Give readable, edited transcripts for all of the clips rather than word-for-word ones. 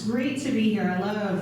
great to be here. I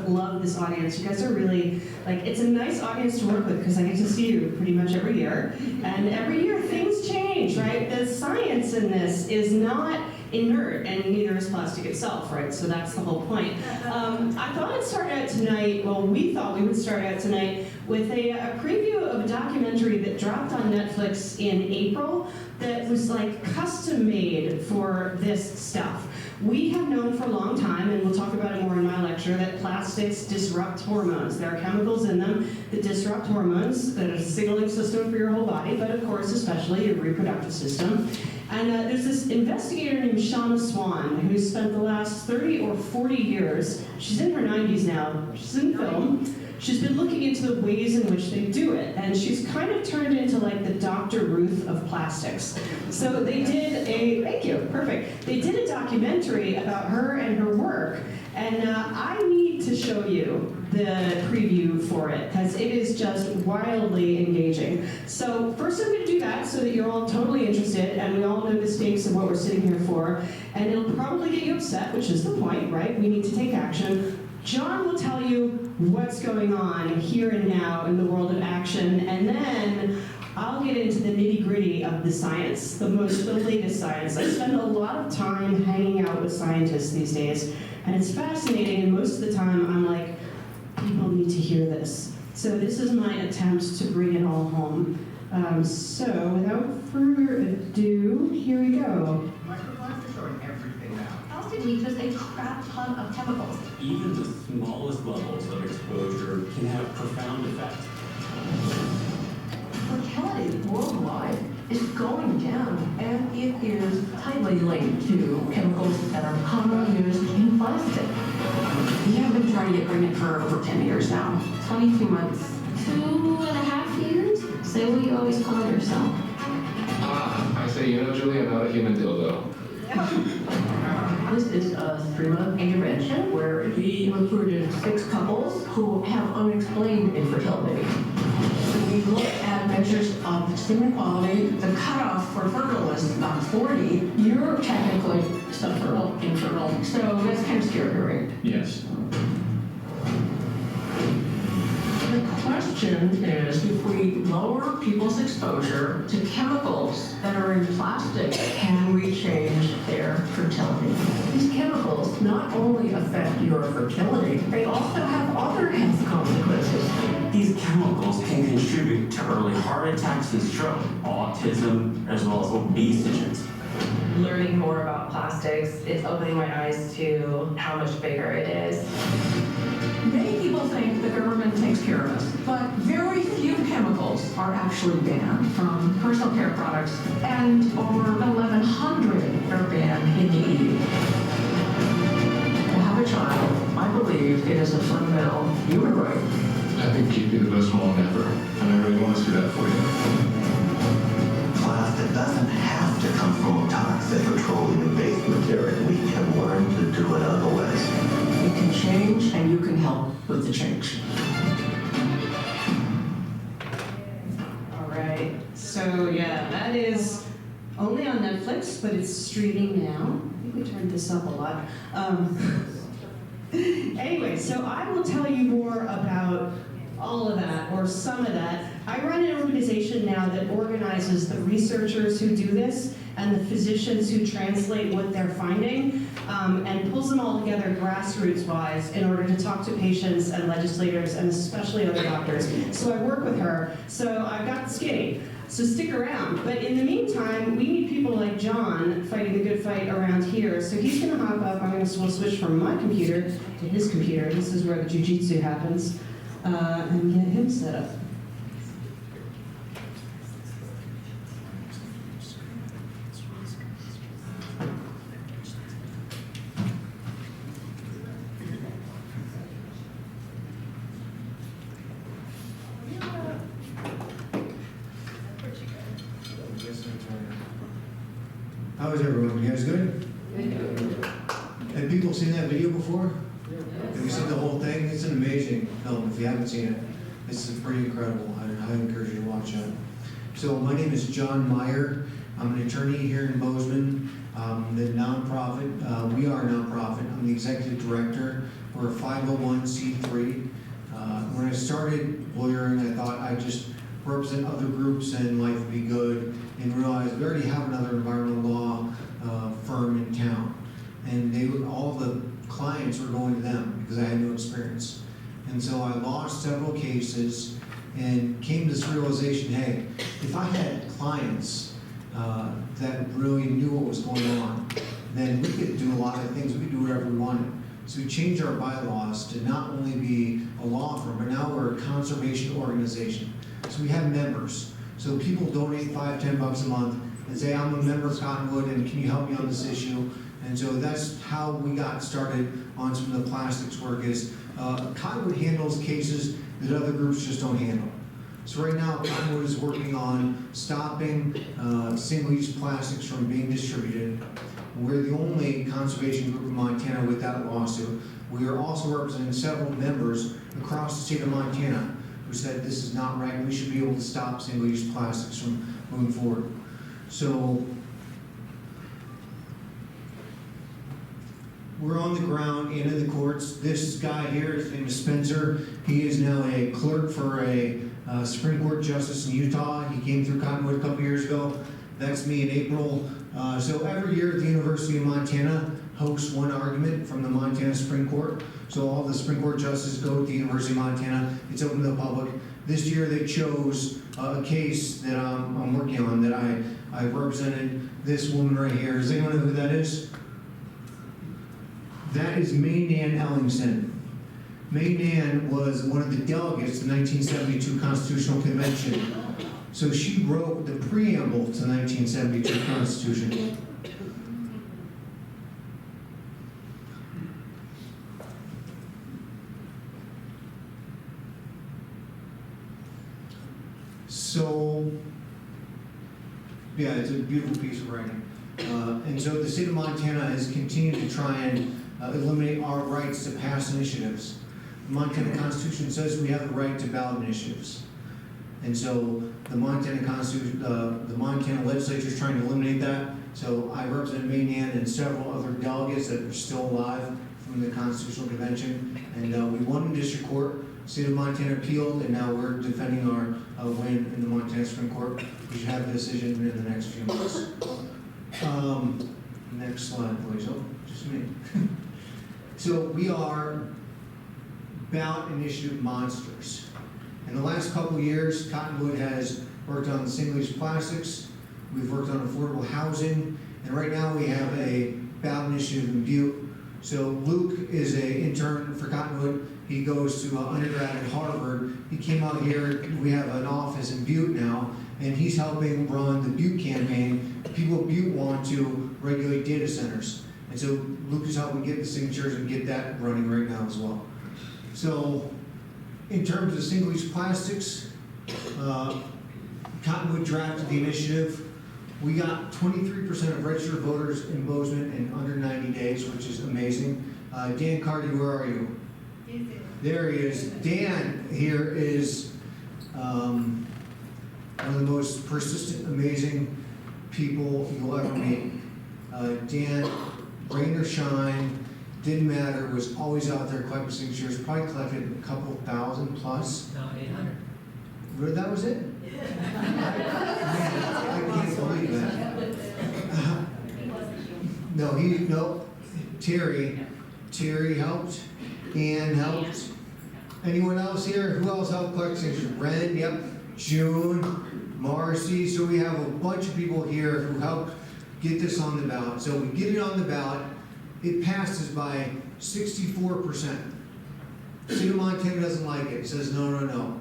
love this audience. You guys are really, like, it's a nice audience to work with because I get to see you pretty much every year. And every year things change, right? The science in this is not inert, and neither is plastic itself, right? So that's the whole point. I thought I'd start out tonight, well, we thought we would start out tonight with a preview of a documentary that dropped on Netflix in April that was like custom made for this stuff. We have known for a long time, and we'll talk about it more in my lecture, that plastics disrupt hormones. There are chemicals in them that disrupt hormones, that are a signaling system for your whole body, but of course especially your reproductive system. And there's this investigator named Shauna Swan who spent the last 30 or 40 years, she's in her 90s now, she's in film, she's been looking into the ways in which they do it, and she's kind of turned into like the Dr. Ruth of plastics. So they did a, thank you, perfect. They did a documentary about her and her work, and I need to show you the preview for it, because it is just wildly engaging. So first I'm going to do that so that you're all totally interested, and we all know the stakes of what we're sitting here for, and it'll probably get you upset, which is the point, right? We need to take action. John will tell you what's going on here and now in the world of action, and then I'll get into the nitty-gritty of the science, the latest science. I spend a lot of time hanging out with scientists these days, and it's fascinating, and most of the time I'm like, people need to hear this. So this is my attempt to bring it all home. So without further ado, here we go. Microplastics are in everything now. Plastic leaches a crap ton of chemicals. Even the smallest levels of exposure can have profound effects. Fertility worldwide is going down, and it is tightly linked to chemicals that are commonly used in plastic. We have been trying to get pregnant for over 10 years now. 22 months. 2.5 years? Say what you always call yourself. I say, Julie, I'm not a human dildo. This is a 3-month intervention where we recruited 6 couples who have unexplained infertility. We look at measures of semen quality. The cutoff for fertile is about 40. You're technically subfertile, infertile, so that's kind of scary, right? Yes. The question is, if we lower people's exposure to chemicals that are in plastic, can we change their fertility? These chemicals not only affect your fertility, they also have other health consequences. These chemicals can contribute to early heart attacks and stroke, autism, as well as obesogens. Learning more about plastics is opening my eyes to how much bigger it is. Many people think the government takes care of us, but very few chemicals are actually banned from personal care products, and over 1,100 are banned in the EU. To have a child, I believe it is a fundamental human right. I think you'd be the best mom ever, and I really want to see that for you. Plastic doesn't have to come from toxic petroleum-based material. We can learn to do it other ways. You can change, and you can help with the change. All right, so yeah, that is only on Netflix, but it's streaming now. I think we turned this up a lot. Anyway, so I will tell you more about all of that, or some of that. I run an organization now that organizes the researchers who do this and the physicians who translate what they're finding, and pulls them all together grassroots-wise in order to talk to patients and legislators and especially other doctors. So I work with her, so I've got skinny. So stick around. But in the meantime, we need people like John fighting the good fight around here. So he's going to hop up. We'll switch from my computer to his computer. This is where the jujitsu happens. And get him set up. How is everyone? You guys good? Have people seen that video before? Have you seen the whole thing? It's an amazing film. If you haven't seen it, it's pretty incredible. I highly encourage you to watch that. So my name is John Meyer. I'm an attorney here in Bozeman. The nonprofit, we are a nonprofit. I'm the executive director. We're a 501c3. When I started lawyering, I thought I'd just represent other groups and life would be good, and realized we already have another environmental law firm in town. And all the clients were going to them because I had no experience. And so I lost several cases and came to this realization, hey, if I had clients that really knew what was going on, then we could do a lot of things. We could do whatever we wanted. So we changed our bylaws to not only be a law firm, but now we're a conservation organization. So we have members. So people donate $5, $10 a month and say, I'm a member of Cottonwood and can you help me on this issue? And so that's how we got started on some of the plastics work is Cottonwood handles cases that other groups just don't handle. So right now, Cottonwood is working on stopping single-use plastics from being distributed. We're the only conservation group in Montana with that lawsuit. We are also representing several members across the state of Montana who said this is not right. We should be able to stop single-use plastics from moving forward. So we're on the ground and in the courts. This guy here, his name is Spencer. He is now a clerk for a Supreme Court justice in Utah. He came through Cottonwood a couple years ago. That's me in April. So every year the University of Montana hosts one argument from the Montana Supreme Court. So all the Supreme Court justices go to the University of Montana. It's open to the public. This year they chose a case that I'm working on that I represented this woman right here. Does anyone know who that is? That is May Nan Ellingson. May Nan was one of the delegates to the 1972 Constitutional Convention. So she wrote the preamble to the 1972 Constitution. So, yeah, it's a beautiful piece of writing. And so the state of Montana has continued to try and eliminate our rights to pass initiatives. The Montana Constitution says we have the right to ballot initiatives. And so the Montana Constitution, the Montana legislature is trying to eliminate that. So I represent May Nan and several other delegates that are still alive from the Constitutional Convention. And we won in district court. The state of Montana appealed, and now we're defending our win in the Montana Supreme Court. We should have a decision in the next few months. Next slide, please. Oh, just me. So we are ballot initiative monsters. In the last couple of years, Cottonwood has worked on single-use plastics. We've worked on affordable housing, and right now we have a ballot initiative in Butte. So Luke is an intern for Cottonwood. He goes to undergrad at Harvard. He came out here. We have an office in Butte now, and he's helping run the Butte campaign. People of Butte want to regulate data centers. And so Luke is helping get the signatures and get that running right now as well. So in terms of single-use plastics, Cottonwood drafted the initiative. We got 23% of registered voters in Bozeman in under 90 days, which is amazing. Dan Cardy, where are you? There he is. Dan here is one of the most persistent, amazing people you'll ever meet. Dan, rain or shine, didn't matter, was always out there collecting signatures, probably collected a couple thousand plus. No, 800. Really, that was it? I can't believe that. No, Terry helped, Ann helped. Anyone else here? Who else helped collect signatures? Ren, yep, June, Marcy. So we have a bunch of people here who helped get this on the ballot. So we get it on the ballot. It passes by 64%. The state of Montana doesn't like it. It says no.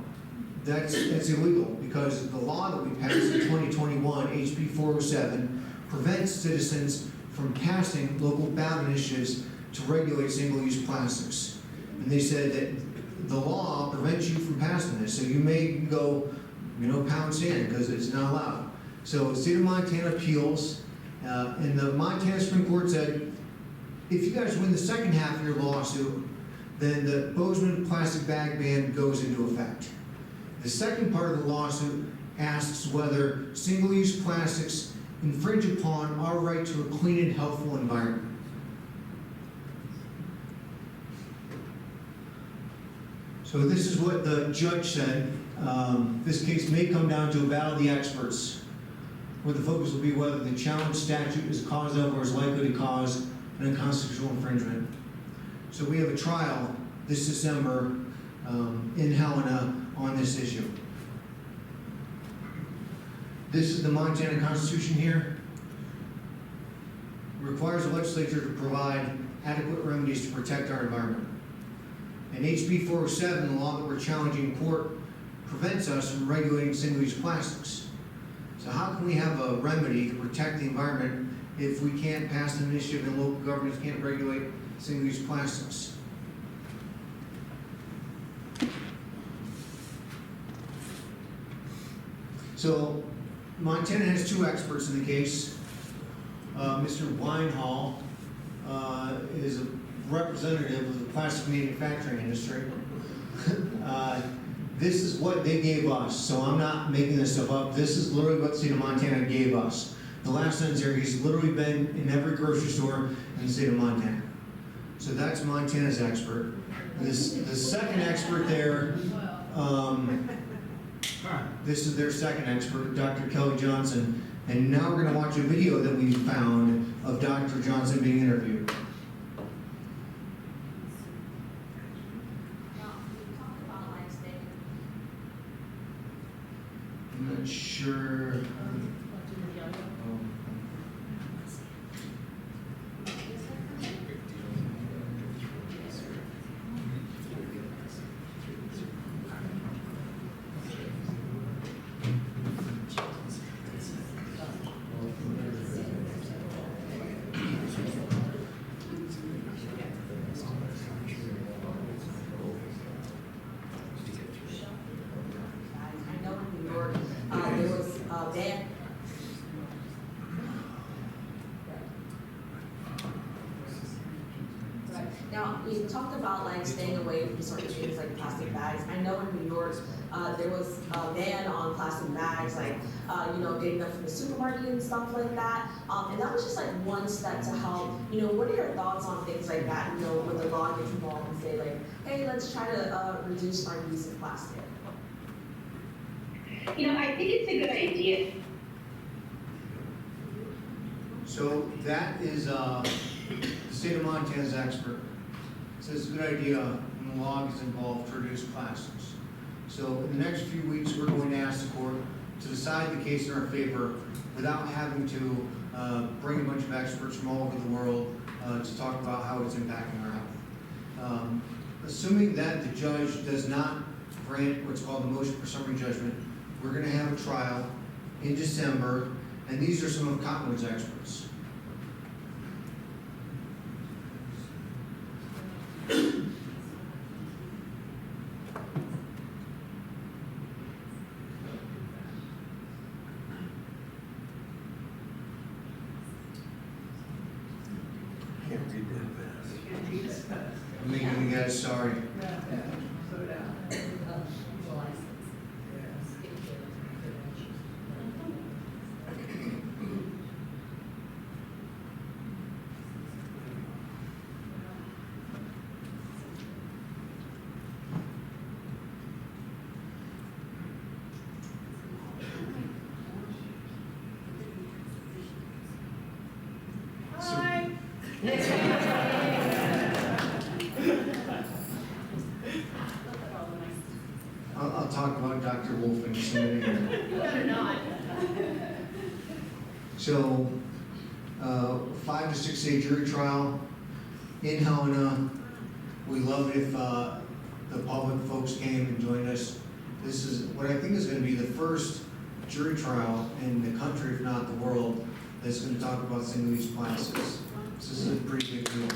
That's illegal because the law that we passed in 2021, HB 407, prevents citizens from passing local ballot initiatives to regulate single-use plastics. And they said that the law prevents you from passing this. So you may go, pound sand because it's not allowed. So the state of Montana appeals, and the Montana Supreme Court said, if you guys win the second half of your lawsuit, then the Bozeman plastic bag ban goes into effect. The second part of the lawsuit asks whether single-use plastics infringe upon our right to a clean and healthful environment. So this is what the judge said. This case may come down to a battle of the experts, where the focus will be whether the challenge statute is cause of or is likely to cause an unconstitutional infringement. So we have a trial this December in Helena on this issue. This is the Montana Constitution here. It requires the legislature to provide adequate remedies to protect our environment. And HB 407, the law that we're challenging in court, prevents us from regulating single-use plastics. So how can we have a remedy to protect the environment if we can't pass an initiative and local governments can't regulate single-use plastics? So Montana has two experts in the case. Mr. Weinhall is a representative of the plastic manufacturing industry. This is what they gave us, so I'm not making this stuff up. This is literally what the state of Montana gave us. The last sentence here, he's literally been in every grocery store in the state of Montana. So that's Montana's expert. The second expert there, this is their second expert, Dr. Kelly Johnson. And now we're going to watch a video that we found of Dr. Johnson being interviewed. I'm not sure. Now, you talked about like staying away from certain things like plastic bags. I know in New York, there was a ban on plastic bags, like, getting them from the supermarket and stuff like that. And that was just like one step to help. What are your thoughts on things like that, when the law gets involved and say like, hey, let's try to reduce our use of plastic? I think it's a good idea. So that is the state of Montana's expert. Says it's a good idea when the law gets involved to reduce plastics. So in the next few weeks, we're going to ask the court to decide the case in our favor without having to bring a bunch of experts from all over the world to talk about how it's impacting our health. Assuming that the judge does not grant what's called the motion for summary judgment, we're going to have a trial in December, and these are some of Cottonwood's experts. I'm making you guys sorry. I'll talk about Dr. Wolff in just a minute here. You better not. So, 5 to 6 day jury trial in Helena. We love it if the public folks came and joined us. This is what I think is going to be the first jury trial in the country, if not the world, that's going to talk about single-use plastics. This is a pretty big deal.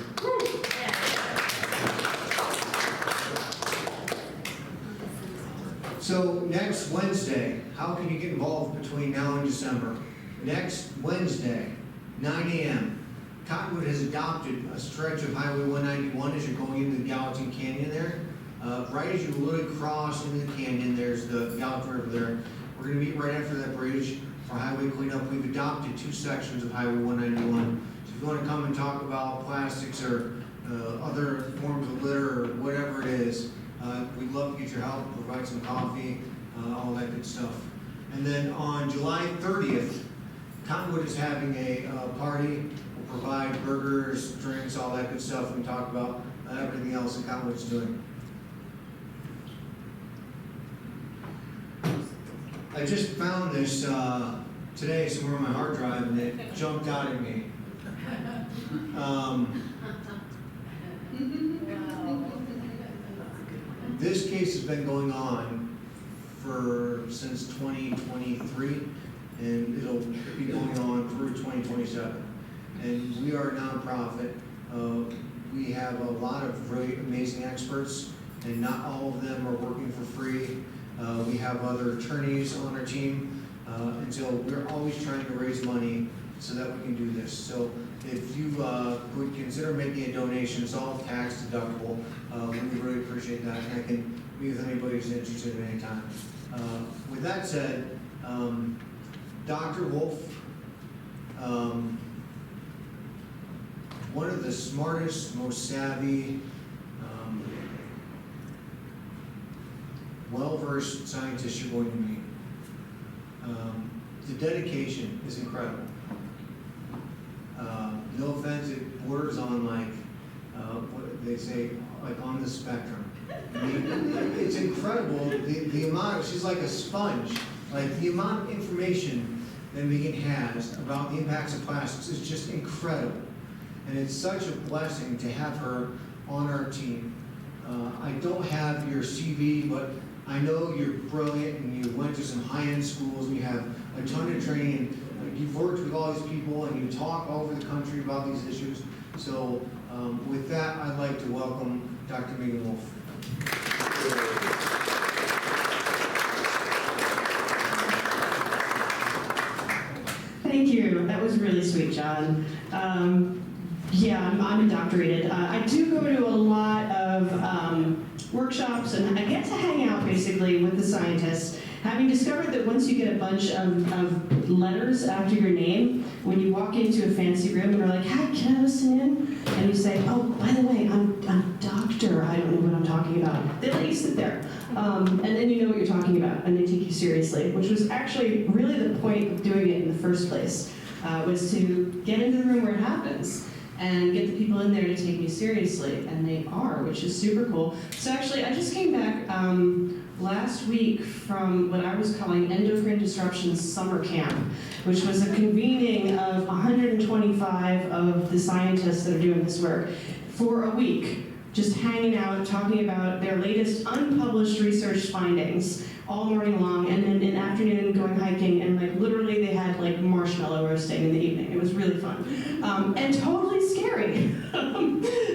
So next Wednesday, how can you get involved between now and December? Next Wednesday, 9 a.m., Cottonwood has adopted a stretch of Highway 191 as you're going into the Gallatin Canyon there. Right as you literally cross into the canyon, there's the Gallatin River there. We're going to meet right after that bridge. for highway cleanup. We've adopted 2 sections of Highway 191. So if you want to come and talk about plastics or other forms of litter or whatever it is, we'd love to get your help, provide some coffee, all that good stuff. And then on July 30th, Cottonwood is having a party. We'll provide burgers, drinks, all that good stuff, and talk about everything else that Cottonwood's doing. I just found this today somewhere on my hard drive, and it jumped out at me. This case has been going on since 2023, and it'll be going on through 2027. And we are a nonprofit. We have a lot of really amazing experts, and not all of them are working for free. We have other attorneys on our team, and so we're always trying to raise money so that we can do this. So if you would consider making a donation, it's all tax deductible. We really appreciate that, and I can meet with anybody who's interested at any time. With that said, Dr. Wolff, one of the smartest, most savvy, well-versed scientists you're going to meet. The dedication is incredible. No offense, it borders on what they say, like on the spectrum. I mean, it's incredible, the amount, she's like a sponge. Like the amount of information that Megan has about the impacts of plastics is just incredible. And it's such a blessing to have her on our team. I don't have your CV, but I know you're brilliant and you went to some high-end schools and you have a ton of training. You've worked with all these people and you talk all over the country about these issues. So with that, I'd like to welcome Dr. Megan Wolff. Thank you. That was really sweet, John. Yeah, I'm indoctrinated. I do go to a lot of workshops, and I get to hang out basically with the scientists, having discovered that once you get a bunch of letters after your name, when you walk into a fancy room and they're like, "Hi, can I listen in?" And you say, "Oh, by the way, I'm doctor. I don't know what I'm talking about." They let you sit there. And then you know what you're talking about, and they take you seriously, which was actually really the point of doing it in the first place, was to get into the room where it happens and get the people in there to take me seriously, and they are, which is super cool. So actually, I just came back last week from what I was calling Endocrine Disruption Summer Camp, which was a convening of 125 of the scientists that are doing this work for a week, just hanging out, talking about their latest unpublished research findings all morning long, and then in the afternoon going hiking, and like literally they had like marshmallow roasting in the evening. It was really fun and totally scary.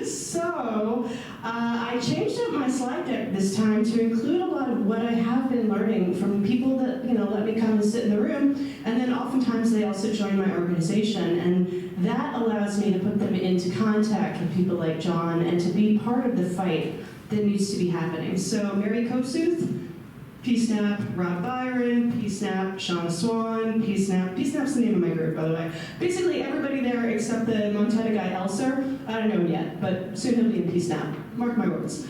So I changed up my slide deck this time to include a lot of what I have been learning from people that let me come and sit in the room, and then oftentimes they also join my organization, and that allows me to put them into contact with people like John and to be part of the fight that needs to be happening. So Mary Kosuth, P-Snap, Rob Byron, P-Snap, Sean Swan, P-Snap. P-Snap's the name of my group, by the way. Basically everybody there except the Montana guy, Elser. I don't know him yet, but soon he'll be in P-Snap. Mark my words.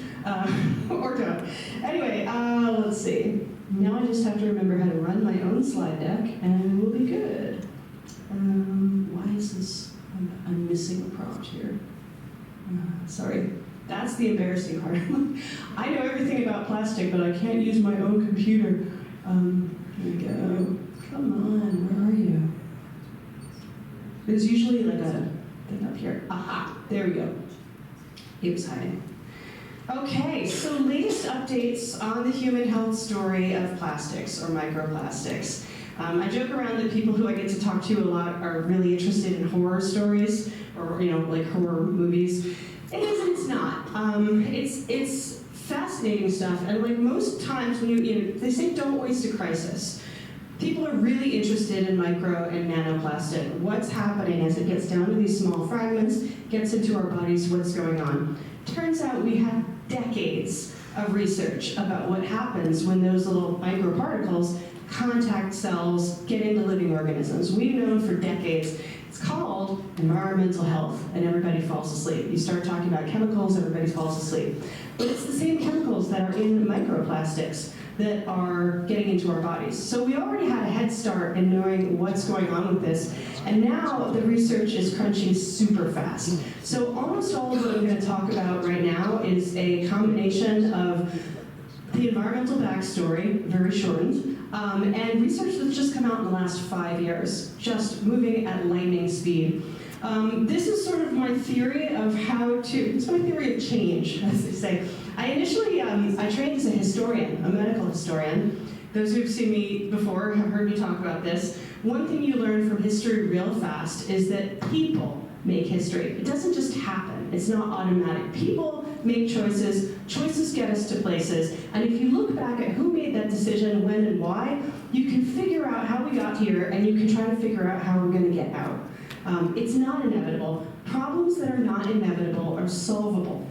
Or don't. Anyway, let's see. Now I just have to remember how to run my own slide deck, and we'll be good. Why is this? I'm missing a prompt here. Sorry. That's the embarrassing part. I know everything about plastic, but I can't use my own computer. Here we go. Come on, where are you? There's usually like a thing up here. Aha, there we go. It was hiding. Okay, so latest updates on the human health story of plastics or microplastics. I joke around that people who I get to talk to a lot are really interested in horror stories or like horror movies. It is and it's not. It's fascinating stuff, and like most times when they say don't waste a crisis. People are really interested in micro and nanoplastic. What's happening as it gets down to these small fragments, gets into our bodies, what's going on. Turns out we have decades of research about what happens when those little microparticles contact cells get into living organisms. We've known for decades. It's called environmental health, and everybody falls asleep. You start talking about chemicals, everybody falls asleep. But it's the same chemicals that are in microplastics that are getting into our bodies. So we already had a head start in knowing what's going on with this, and now the research is crunching super fast. So almost all of what I'm going to talk about right now is a combination of the environmental backstory, very shortened, and research that's just come out in the last 5 years, just moving at lightning speed. This is sort of my theory of how to, it's my theory of change, as they say. I initially, I trained as a historian, a medical historian. Those who've seen me before have heard me talk about this. One thing you learn from history real fast is that people make history. It doesn't just happen. It's not automatic. People make choices. Choices get us to places. And if you look back at who made that decision, when and why, you can figure out how we got here, and you can try to figure out how we're going to get out. It's not inevitable. Problems that are not inevitable are solvable.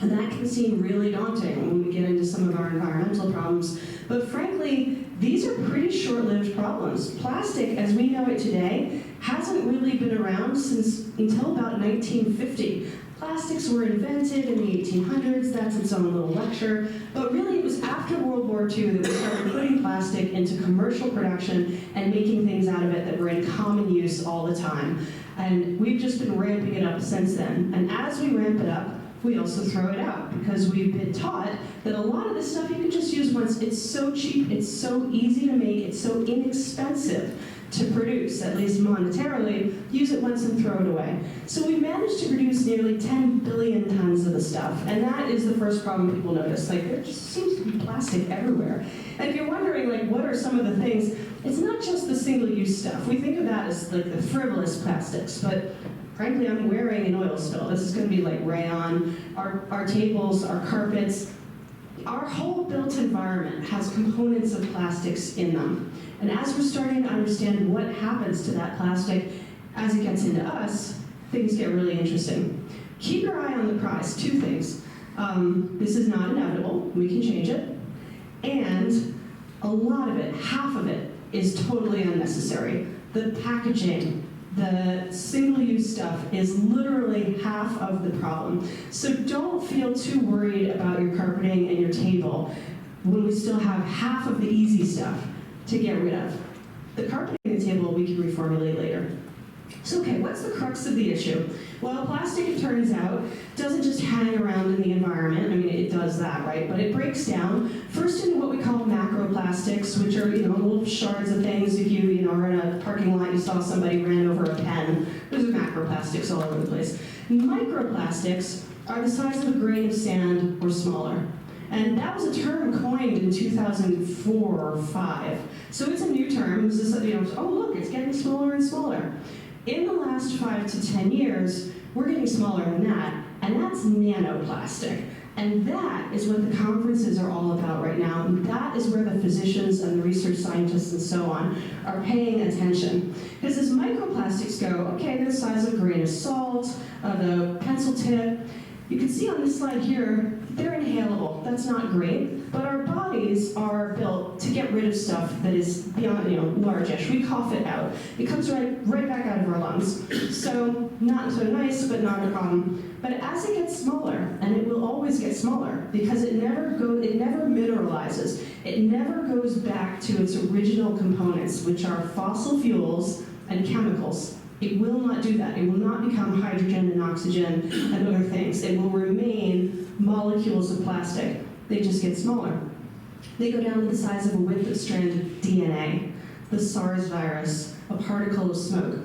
And that can seem really daunting when we get into some of our environmental problems. But frankly, these are pretty short-lived problems. Plastic, as we know it today, hasn't really been around until about 1950. Plastics were invented in the 1800s, that's its own little lecture, but really it was after World War II that we started putting plastic into commercial production and making things out of it that were in common use all the time. And we've just been ramping it up since then. And as we ramp it up, we also throw it out because we've been taught that a lot of this stuff you can just use once. It's so cheap, it's so easy to make, it's so inexpensive to produce, at least monetarily. Use it once and throw it away. So we managed to produce nearly 10 billion tons of the stuff, and that is the first problem people notice. Like, there just seems to be plastic everywhere. And if you're wondering, like, what are some of the things, it's not just the single-use stuff. We think of that as like the frivolous plastics, but frankly, I'm wearing an oil spill. This is going to be like rayon, our tables, our carpets. Our whole built environment has components of plastics in them. And as we're starting to understand what happens to that plastic as it gets into us, things get really interesting. Keep your eye on the prize. Two things. This is not inevitable. We can change it. And a lot of it, half of it, is totally unnecessary. The packaging, the single-use stuff is literally half of the problem. So don't feel too worried about your carpeting and your table when we still have half of the easy stuff to get rid of. The carpeting and the table we can reformulate later. So okay, what's the crux of the issue? Well, plastic, it turns out, doesn't just hang around in the environment. I mean, it does that, right? But it breaks down first into what we call macroplastics, which are, little shards of things. If you are in a parking lot, you saw somebody ran over a pen. Those are macroplastics all over the place. Microplastics are the size of a grain of sand or smaller. And that was a term coined in 2004 or 5. So it's a new term. This is, oh look, it's getting smaller and smaller. In the last 5 to 10 years, we're getting smaller than that, and that's nanoplastic. And that is what the conferences are all about right now, and that is where the physicians and the research scientists and so on are paying attention. Because as microplastics go, okay, they're the size of a grain of salt, the pencil tip. You can see on this slide here, they're inhalable. That's not great, but our bodies are built to get rid of stuff that is beyond, largish. We cough it out. It comes right back out of our lungs. So not so nice, but not a problem. But as it gets smaller, and it will always get smaller, because it never mineralizes. It never goes back to its original components, which are fossil fuels and chemicals. It will not do that. It will not become hydrogen and oxygen and other things. It will remain molecules of plastic. They just get smaller. They go down to the size of a width of strand of DNA, the SARS virus, a particle of smoke.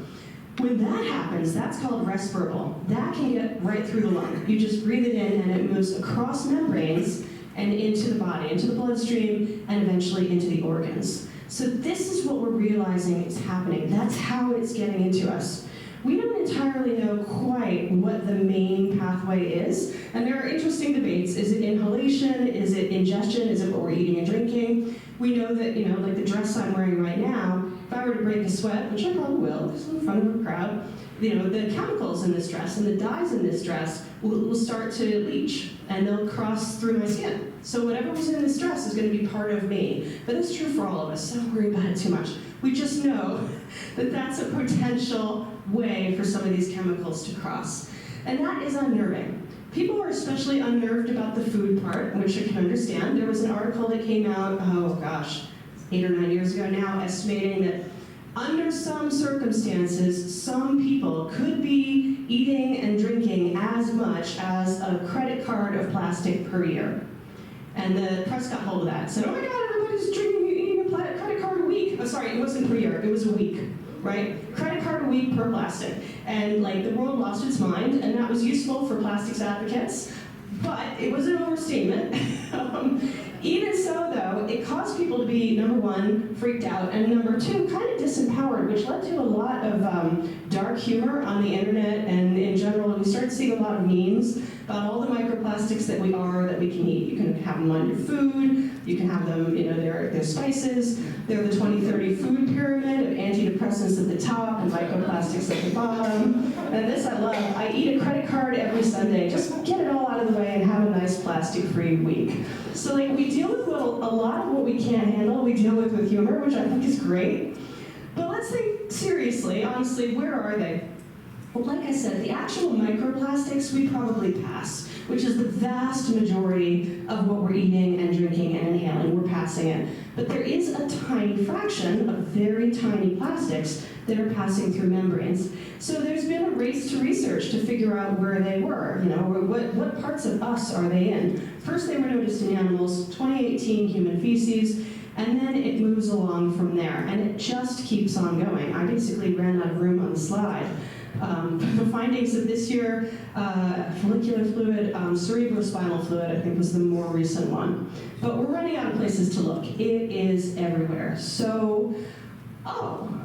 When that happens, that's called respirable. That can get right through the lung. You just breathe it in and it moves across membranes and into the body, into the bloodstream, and eventually into the organs. So this is what we're realizing is happening. That's how it's getting into us. We don't entirely know quite what the main pathway is, and there are interesting debates. Is it inhalation? Is it ingestion? Is it what we're eating and drinking? We know that, like the dress I'm wearing right now, if I were to break a sweat, which I probably will, because I'm in front of a crowd, the chemicals in this dress and the dyes in this dress will start to leach, and they'll cross through my skin. So whatever was in the stress is going to be part of me. But that's true for all of us, so don't worry about it too much. We just know that that's a potential way for some of these chemicals to cross. And that is unnerving. People are especially unnerved about the food part, which I can understand. There was an article that came out, 8 or 9 years ago now, estimating that under some circumstances, some people could be eating and drinking as much as a credit card of plastic per year. And the press got hold of that and said, oh my God, everybody's eating a credit card a week. Oh, sorry, it wasn't per year, it was a week, right? Credit card a week per plastic. And like the world lost its mind, and that was useful for plastics advocates, but it was an overstatement. Even so, though, it caused people to be, number one, freaked out, and number two, kind of disempowered, which led to a lot of dark humor on the internet and in general. We started seeing a lot of memes about all the microplastics that we can eat. You can have them on your food, you can have them, they're spices, they're the 2030 food pyramid of antidepressants at the top and microplastics at the bottom. And this I love. I eat a credit card every Sunday. Just get it all out of the way and have a nice plastic-free week. So we deal with a lot of what we can't handle, we deal with humor, which I think is great. But let's think seriously, honestly, where are they? Well, like I said, the actual microplastics we probably pass, which is the vast majority of what we're eating and drinking and inhaling. We're passing it. But there is a tiny fraction of very tiny plastics that are passing through membranes. So there's been a race to research to figure out where they were. What parts of us are they in? First, they were noticed in animals, 2018 human feces, and then it moves along from there, and it just keeps on going. I basically ran out of room on the slide. The findings of this year, follicular fluid, cerebrospinal fluid, I think was the more recent one. But we're running out of places to look. It is everywhere. So,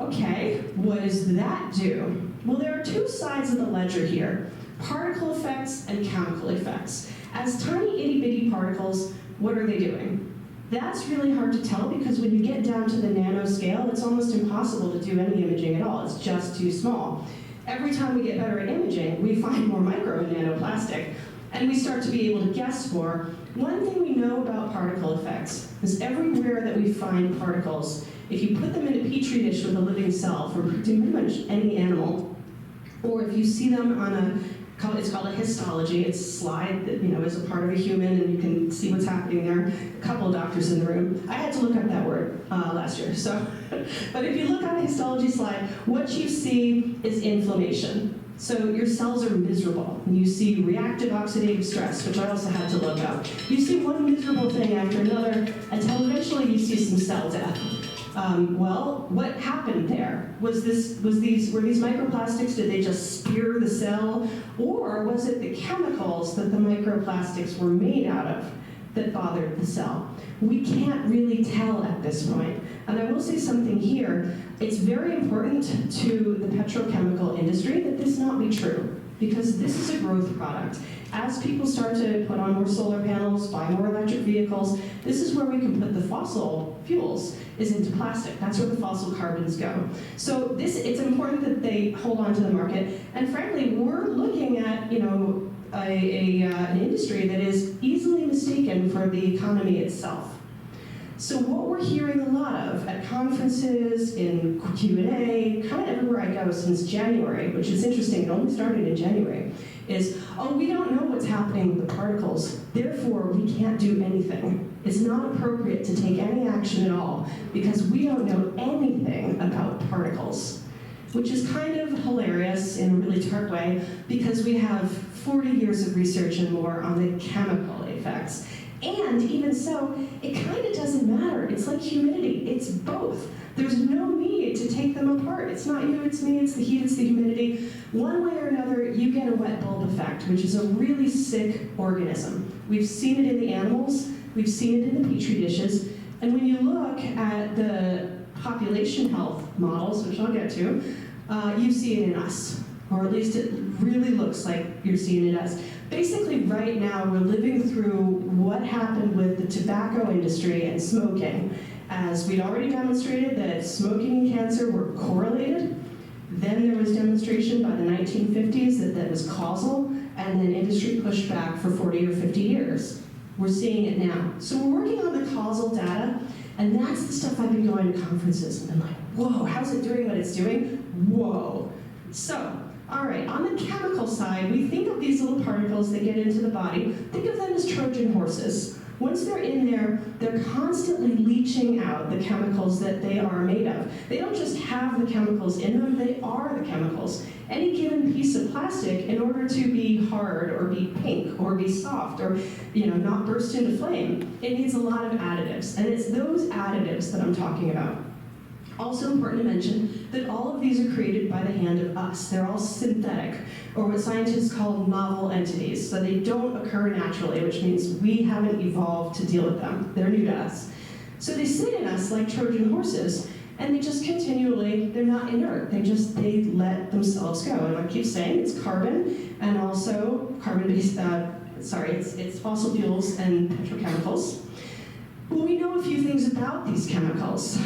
okay, what does that do? Well, there are two sides of the ledger here, particle effects and chemical effects. As tiny itty-bitty particles, what are they doing? That's really hard to tell because when you get down to the nanoscale, it's almost impossible to do any imaging at all. It's just too small. Every time we get better at imaging, we find more micro and nanoplastic, and we start to be able to guess more. One thing we know about particle effects is everywhere that we find particles, if you put them in a petri dish with a living cell for pretty much any animal, or if you see them on it's called a histology. It's a slide that is a part of a human, and you can see what's happening there. A couple of doctors in the room. I had to look up that word last year. So, but if you look on a histology slide, what you see is inflammation. So your cells are miserable. You see reactive oxidative stress, which I also had to look up. You see one miserable thing after another until eventually you see some cell death. Well, what happened there? Were these microplastics, did they just spear the cell? Or was it the chemicals that the microplastics were made out of that bothered the cell? We can't really tell at this point. And I will say something here. It's very important to the petrochemical industry that this not be true, because this is a growth product. As people start to put on more solar panels, buy more electric vehicles, this is where we can put the fossil fuels, is into plastic. That's where the fossil carbons go. So it's important that they hold on to the market. And frankly, we're looking at an industry that is easily mistaken for the economy itself. So what we're hearing a lot of at conferences, in Q&A, kind of everywhere I go since January, which is interesting, it only started in January, is, we don't know what's happening with the particles, therefore we can't do anything. It's not appropriate to take any action at all because we don't know anything about particles, which is kind of hilarious in a really tart way because we have 40 years of research and more on the chemical effects. And even so, it kind of doesn't matter. It's like humidity. It's both. There's no need to take them apart. It's not you, it's me, it's the heat, it's the humidity. One way or another, you get a wet bulb effect, which is a really sick organism. We've seen it in the animals. We've seen it in the petri dishes. And when you look at the population health models, which I'll get to, you see it in us. Or at least it really looks like you're seeing it as. Basically, right now, we're living through what happened with the tobacco industry and smoking. As we'd already demonstrated that smoking and cancer were correlated, then there was demonstration by the 1950s that was causal, and then industry pushed back for 40 or 50 years. We're seeing it now. So we're working on the causal data, and that's the stuff I've been going to conferences and been like, whoa, how's it doing what it's doing? Whoa. So, all right, on the chemical side, we think of these little particles that get into the body, think of them as Trojan horses. Once they're in there, they're constantly leaching out the chemicals that they are made of. They don't just have the chemicals in them, they are the chemicals. Any given piece of plastic, in order to be hard or be pink or be soft or not burst into flame, it needs a lot of additives. And it's those additives that I'm talking about. Also important to mention that all of these are created by the hand of us. They're all synthetic, or what scientists call novel entities. So they don't occur naturally, which means we haven't evolved to deal with them. They're new to us. So they sit in us like Trojan horses, and they just continually, they're not inert. They let themselves go. And I keep saying it's carbon, and also carbon-based, it's fossil fuels and petrochemicals. Well, we know a few things about these chemicals.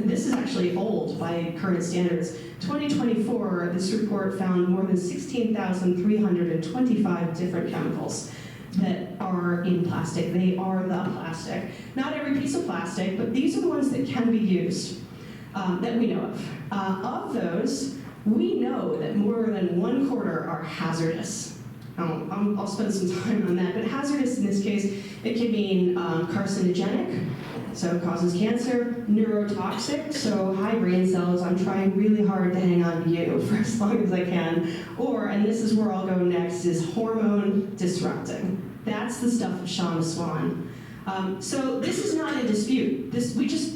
This is actually old by current standards. 2024, this report found more than 16,325 different chemicals that are in plastic. They are the plastic. Not every piece of plastic, but these are the ones that can be used, that we know of. Of those, we know that more than 1/4 are hazardous. I'll spend some time on that, but hazardous in this case, it can mean carcinogenic, so it causes cancer, neurotoxic, so high brain cells, I'm trying really hard to hang on to you for as long as I can, or, and this is where I'll go next, is hormone disrupting. That's the stuff of Shauna Swan. So this is not in dispute.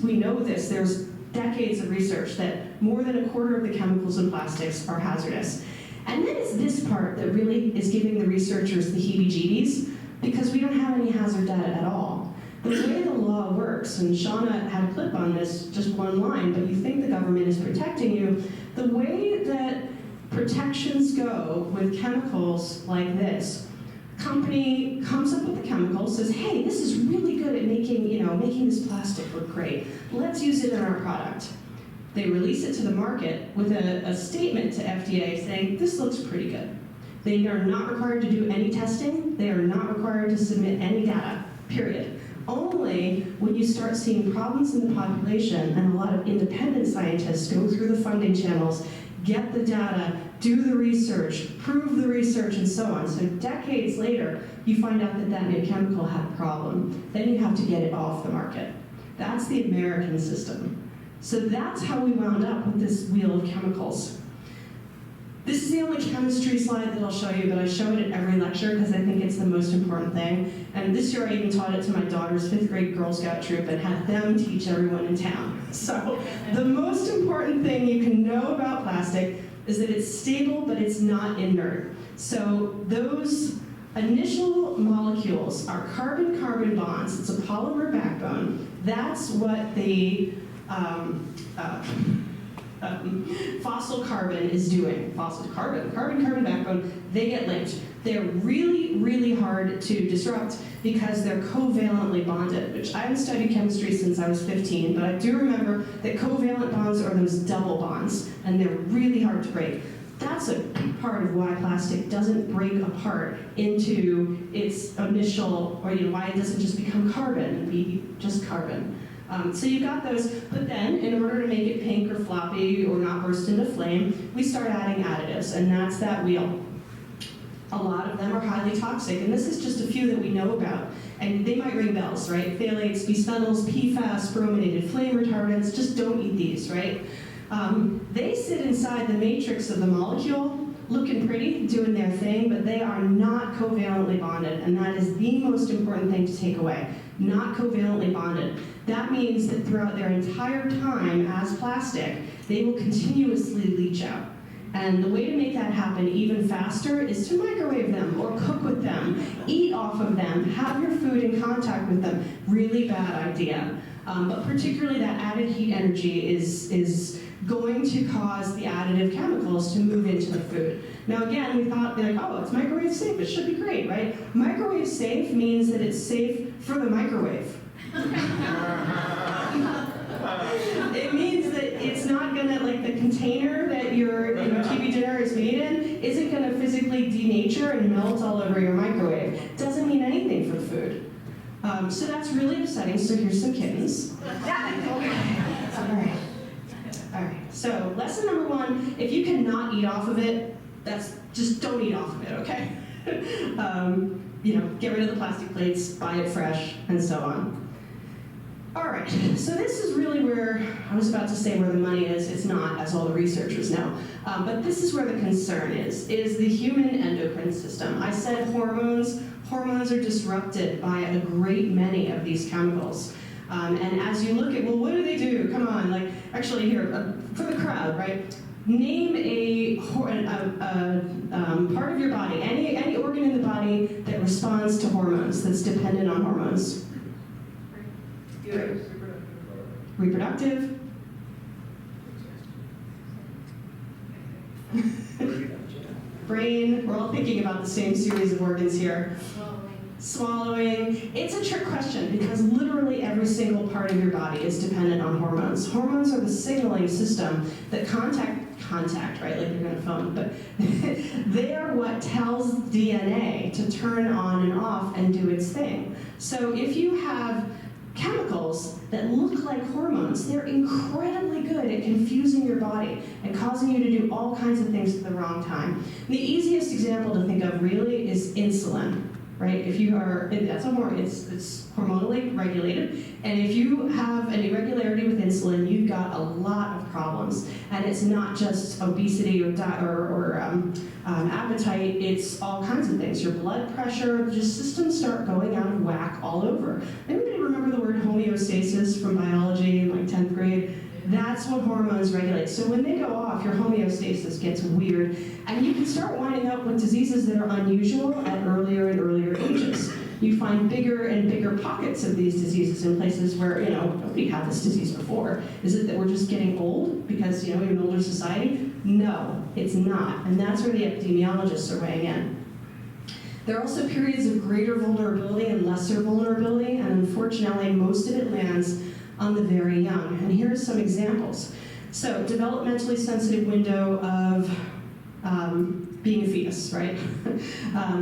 We know this. There's decades of research that more than 1/4 of the chemicals in plastics are hazardous. And then it's this part that really is giving the researchers the heebie-jeebies, because we don't have any hazard data at all. The way the law works, and Shauna had a clip on this, just one line, but you think the government is protecting you, the way that protections go with chemicals like this, company comes up with the chemical, says, hey, this is really good at making this plastic look great. Let's use it in our product. They release it to the market with a statement to FDA saying, this looks pretty good. They are not required to do any testing. They are not required to submit any data, period. Only when you start seeing problems in the population and a lot of independent scientists go through the funding channels, get the data, do the research, prove the research, and so on. So decades later, you find out that that new chemical had a problem. Then you have to get it off the market. That's the American system. So that's how we wound up with this wheel of chemicals. This is the only chemistry slide that I'll show you, but I show it at every lecture because I think it's the most important thing. And this year I even taught it to my daughter's 5th grade Girl Scout troop and had them teach everyone in town. So the most important thing you can know about plastic is that it's stable, but it's not inert. So those initial molecules are carbon-carbon bonds. It's a polymer backbone. That's what the fossil carbon is doing. Fossil carbon backbone, they get linked. They're really, really hard to disrupt because they're covalently bonded, which I haven't studied chemistry since I was 15, but I do remember that covalent bonds are those double bonds, and they're really hard to break. That's a big part of why plastic doesn't break apart into its initial, or why it doesn't just become carbon and be just carbon. So you got those, but then in order to make it pink or floppy or not burst into flame, we start adding additives, and that's that wheel. A lot of them are highly toxic, and this is just a few that we know about. And they might ring bells, right? Phthalates, bisphenols, PFAS, brominated flame retardants, just don't eat these, right? They sit inside the matrix of the molecule, looking pretty, doing their thing, but they are not covalently bonded, and that is the most important thing to take away. Not covalently bonded. That means that throughout their entire time as plastic, they will continuously leach out. And the way to make that happen even faster is to microwave them or cook with them, eat off of them, have your food in contact with them. Really bad idea. But particularly that added heat energy is going to cause the additive chemicals to move into the food. Now again, we thought, oh, it's microwave safe, it should be great, right? Microwave safe means that it's safe for the microwave. It means that it's not gonna, like the container that your TV dinner is made in isn't gonna physically denature and melt all over your microwave. Doesn't mean anything for the food. So that's really upsetting, so here's some kittens. All right, so lesson number 1, if you cannot eat off of it, just don't eat off of it, okay? Get rid of the plastic plates, buy it fresh, and so on. All right, so this is really where, I was about to say where the money is. It's not, as all the researchers know. But this is where the concern is the human endocrine system. I said hormones. Hormones are disrupted by a great many of these chemicals. And as you look at, well, what do they do? Come on, like, actually here, for the crowd, right? Name a part of your body, any organ in the body that responds to hormones, that's dependent on hormones. Reproductive. Brain. We're all thinking about the same series of organs here. Swallowing. It's a trick question because literally every single part of your body is dependent on hormones. Hormones are the signaling system that contact, right, like you're gonna phone, but they are what tells DNA to turn on and off and do its thing. So if you have chemicals that look like hormones, they're incredibly good at confusing your body and causing you to do all kinds of things at the wrong time. The easiest example to think of really is insulin. Right? If you are, that's a hormone, it's hormonally regulated, and if you have an irregularity with insulin, you've got a lot of problems. And it's not just obesity or appetite, it's all kinds of things. Your blood pressure, just systems start going out of whack all over. Anybody remember the word homeostasis from biology in like 10th grade? That's what hormones regulate. So when they go off, your homeostasis gets weird, and you can start winding up with diseases that are unusual at earlier and earlier ages. You find bigger and bigger pockets of these diseases in places where, nobody had this disease before. Is it that we're just getting old because, we're an older society? No, it's not. And that's where the epidemiologists are weighing in. There are also periods of greater vulnerability and lesser vulnerability, and unfortunately, most of it lands on the very young. And here are some examples. So, developmentally sensitive window of being a fetus, right?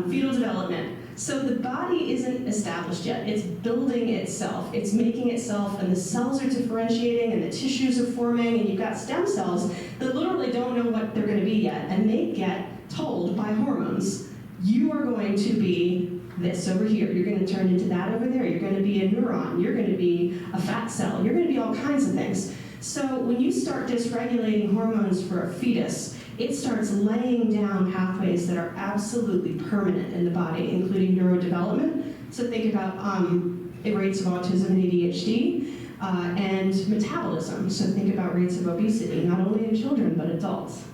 Fetal development. So the body isn't established yet. It's building itself. It's making itself, and the cells are differentiating, and the tissues are forming, and you've got stem cells that literally don't know what they're going to be yet, and they get told by hormones, you are going to be this over here. You're going to turn into that over there. You're going to be a neuron. You're going to be a fat cell. You're going to be all kinds of things. So when you start dysregulating hormones for a fetus, it starts laying down pathways that are absolutely permanent in the body, including neurodevelopment. So think about rates of autism and ADHD, and metabolism. So think about rates of obesity, not only in children, but adults.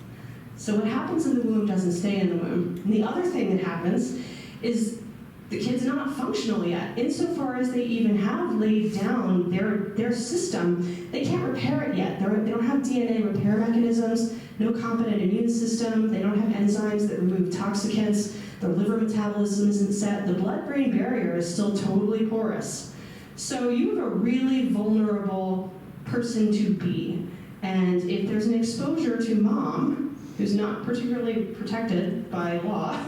So what happens in the womb doesn't stay in the womb. And the other thing that happens is the kid's not functional yet. Insofar as they even have laid down their system, they can't repair it yet. They don't have DNA repair mechanisms, no competent immune system, they don't have enzymes that remove toxicants, their liver metabolism isn't set, the blood-brain barrier is still totally porous. So you have a really vulnerable person to be. And if there's an exposure to mom, who's not particularly protected by law,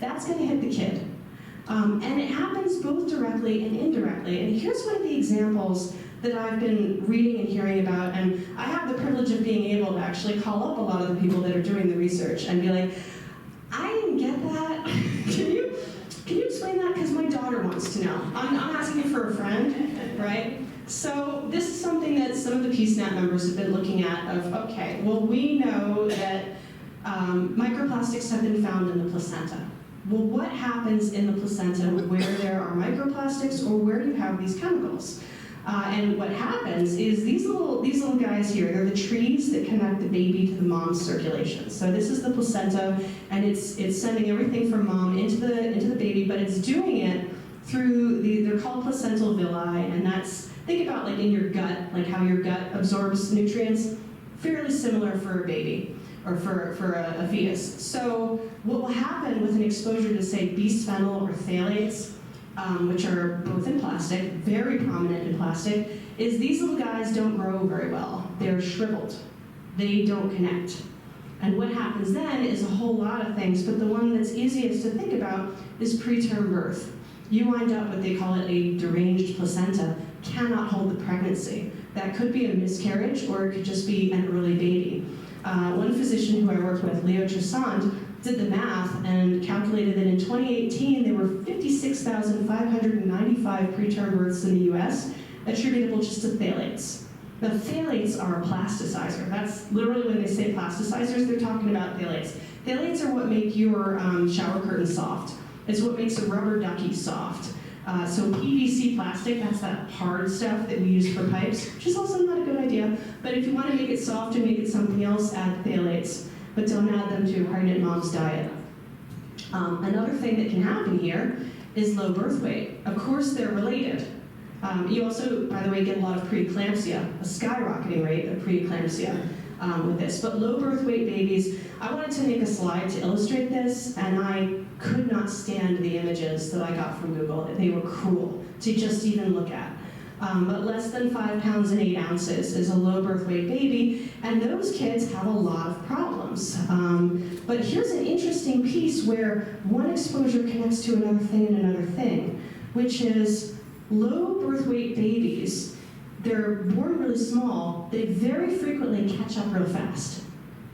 that's going to hit the kid. And it happens both directly and indirectly. And here's one of the examples that I've been reading and hearing about, and I have the privilege of being able to actually call up a lot of the people that are doing the research and be like, I didn't get that. Can you explain that? Because my daughter wants to know. I'm asking you for a friend, right? So this is something that some of the PSNAP members have been looking at of, okay, well, we know that microplastics have been found in the placenta. Well, what happens in the placenta where there are microplastics or where you have these chemicals? And what happens is these little guys here, they're the trees that connect the baby to the mom's circulation. So this is the placenta, and it's sending everything from mom into the baby, but it's doing it through they're called placental villi, and that's, think about like in your gut, like how your gut absorbs nutrients, fairly similar for a baby. Or for a fetus. So what will happen with an exposure to, say, bisphenol or phthalates which are both in plastic, very prominent in plastic, is these little guys don't grow very well. They're shriveled. They don't connect. And what happens then is a whole lot of things, but the one that's easiest to think about is preterm birth. You wind up what they call it a deranged placenta, cannot hold the pregnancy. That could be a miscarriage, or it could just be an early baby. One physician who I worked with, Leo Trisand, did the math and calculated that in 2018 there were 56,595 preterm births in the US, attributable just to phthalates. Now, phthalates are a plasticizer. That's literally when they say plasticizers, they're talking about phthalates. Phthalates are what make your shower curtain soft. It's what makes a rubber ducky soft. So PVC plastic, that's that hard stuff that we use for pipes, which is also not a good idea. But if you want to make it soft and make it something else, add phthalates. But don't add them to a pregnant mom's diet. Another thing that can happen here is low birth weight. Of course, they're related. You also, by the way, get a lot of preeclampsia, a skyrocketing rate of preeclampsia with this. But low birth weight babies, I wanted to make a slide to illustrate this, and I could not stand the images that I got from Google. They were cruel to just even look at. But less than 5 pounds and 8 ounces is a low birth weight baby, and those kids have a lot of problems. But here's an interesting piece where one exposure connects to another thing and another thing, which is low birth weight babies, they're born really small, they very frequently catch up real fast,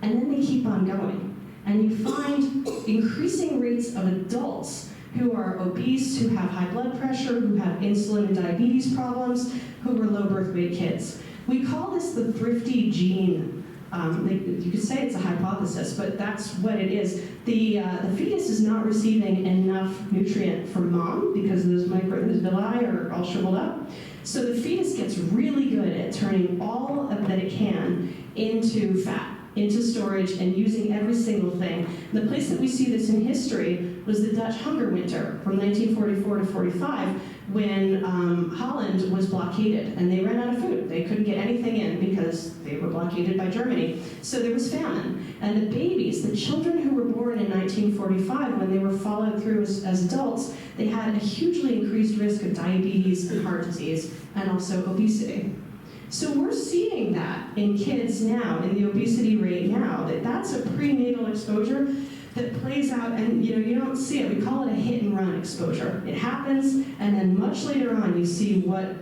and then they keep on going. And you find increasing rates of adults who are obese, who have high blood pressure, who have insulin and diabetes problems, who are low birth weight kids. We call this the thrifty gene. You could say it's a hypothesis, but that's what it is. The fetus is not receiving enough nutrient from mom because those villi are all shriveled up. So the fetus gets really good at turning all of that it can into fat, into storage, and using every single thing. The place that we see this in history was the Dutch hunger winter from 1944 to 45, when Holland was blockaded and they ran out of food. They couldn't get anything in because they were blockaded by Germany. So there was famine. And the babies, the children who were born in 1945, when they were followed through as adults, they had a hugely increased risk of diabetes and heart disease, and also obesity. So we're seeing that in kids now, in the obesity rate now, that's a prenatal exposure that plays out, and you don't see it. We call it a hit and run exposure. It happens, and then much later on you see what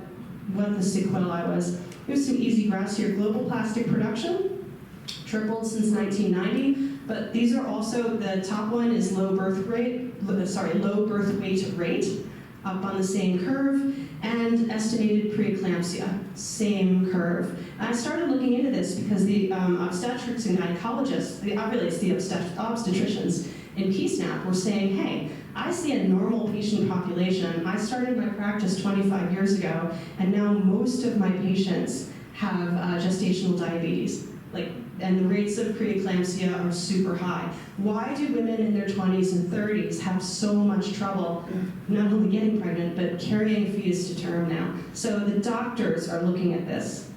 the sequelae was. Here's some easy graphs here. Global plastic production tripled since 1990, but these are also, the top one is low birth weight rate, up on the same curve, and estimated preeclampsia, same curve. And I started looking into this because the obstetrics and gynecologists, the obstetricians in PSNAP were saying, hey, I see a normal patient population. I started my practice 25 years ago, and now most of my patients have gestational diabetes. And the rates of preeclampsia are super high. Why do women in their 20s and 30s have so much trouble not only getting pregnant, but carrying a fetus to term now? So the doctors are looking at this.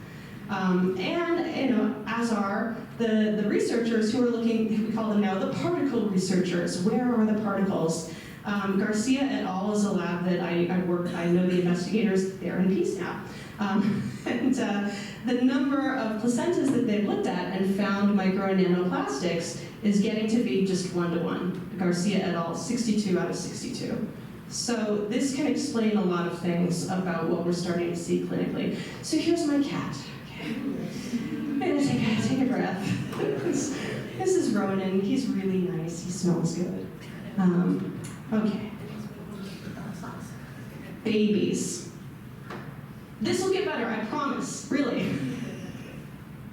As are the researchers who are looking, we call them now the particle researchers. Where are the particles? Garcia et al. Is a lab that I know the investigators, they're in PSNAP. The number of placentas that they've looked at and found micro and nanoplastics is getting to be just 1-to-1. Garcia et al., 62 out of 62. So this can explain a lot of things about what we're starting to see clinically. So here's my cat. Okay. I'm gonna take a breath. This is Ronan. He's really nice. He smells good. Okay. Babies. This will get better, I promise, really.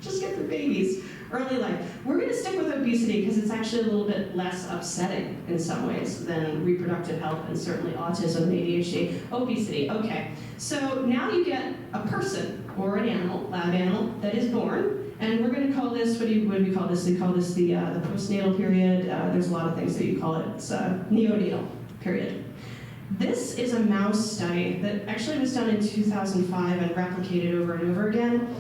Just get the babies. Early life. We're going to stick with obesity because it's actually a little bit less upsetting in some ways than reproductive health and certainly autism and ADHD. Obesity, okay. So now you get a person or an animal, lab animal, that is born, and we're going to call this, what do we call this? We call this the postnatal period. There's a lot of things that you call it. It's neonatal period. This is a mouse study that actually was done in 2005 and replicated over and over again.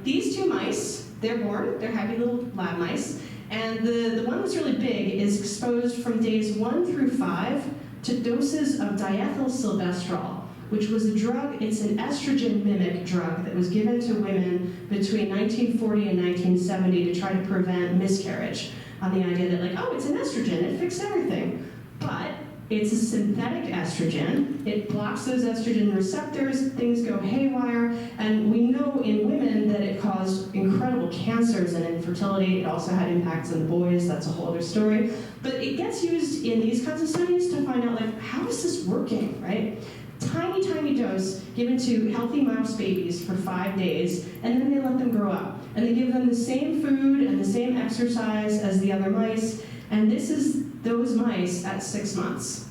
These two mice, they're born, they're happy little lab mice, and the one that's really big is exposed from days 1 through 5 to doses of diethylsylvestrol, which was a drug, it's an estrogen mimic drug that was given to women between 1940 and 1970 to try to prevent miscarriage, on the idea that like, oh, it's an estrogen, it fixed everything. But it's a synthetic estrogen. It blocks those estrogen receptors, things go haywire, and we know in women that it caused incredible cancers and infertility. It also had impacts on boys, that's a whole other story. But it gets used in these kinds of studies to find out, like, how is this working, right? Tiny, tiny dose given to healthy mouse babies for 5 days, and then they let them grow up. And they give them the same food and the same exercise as the other mice, and this is those mice at 6 months.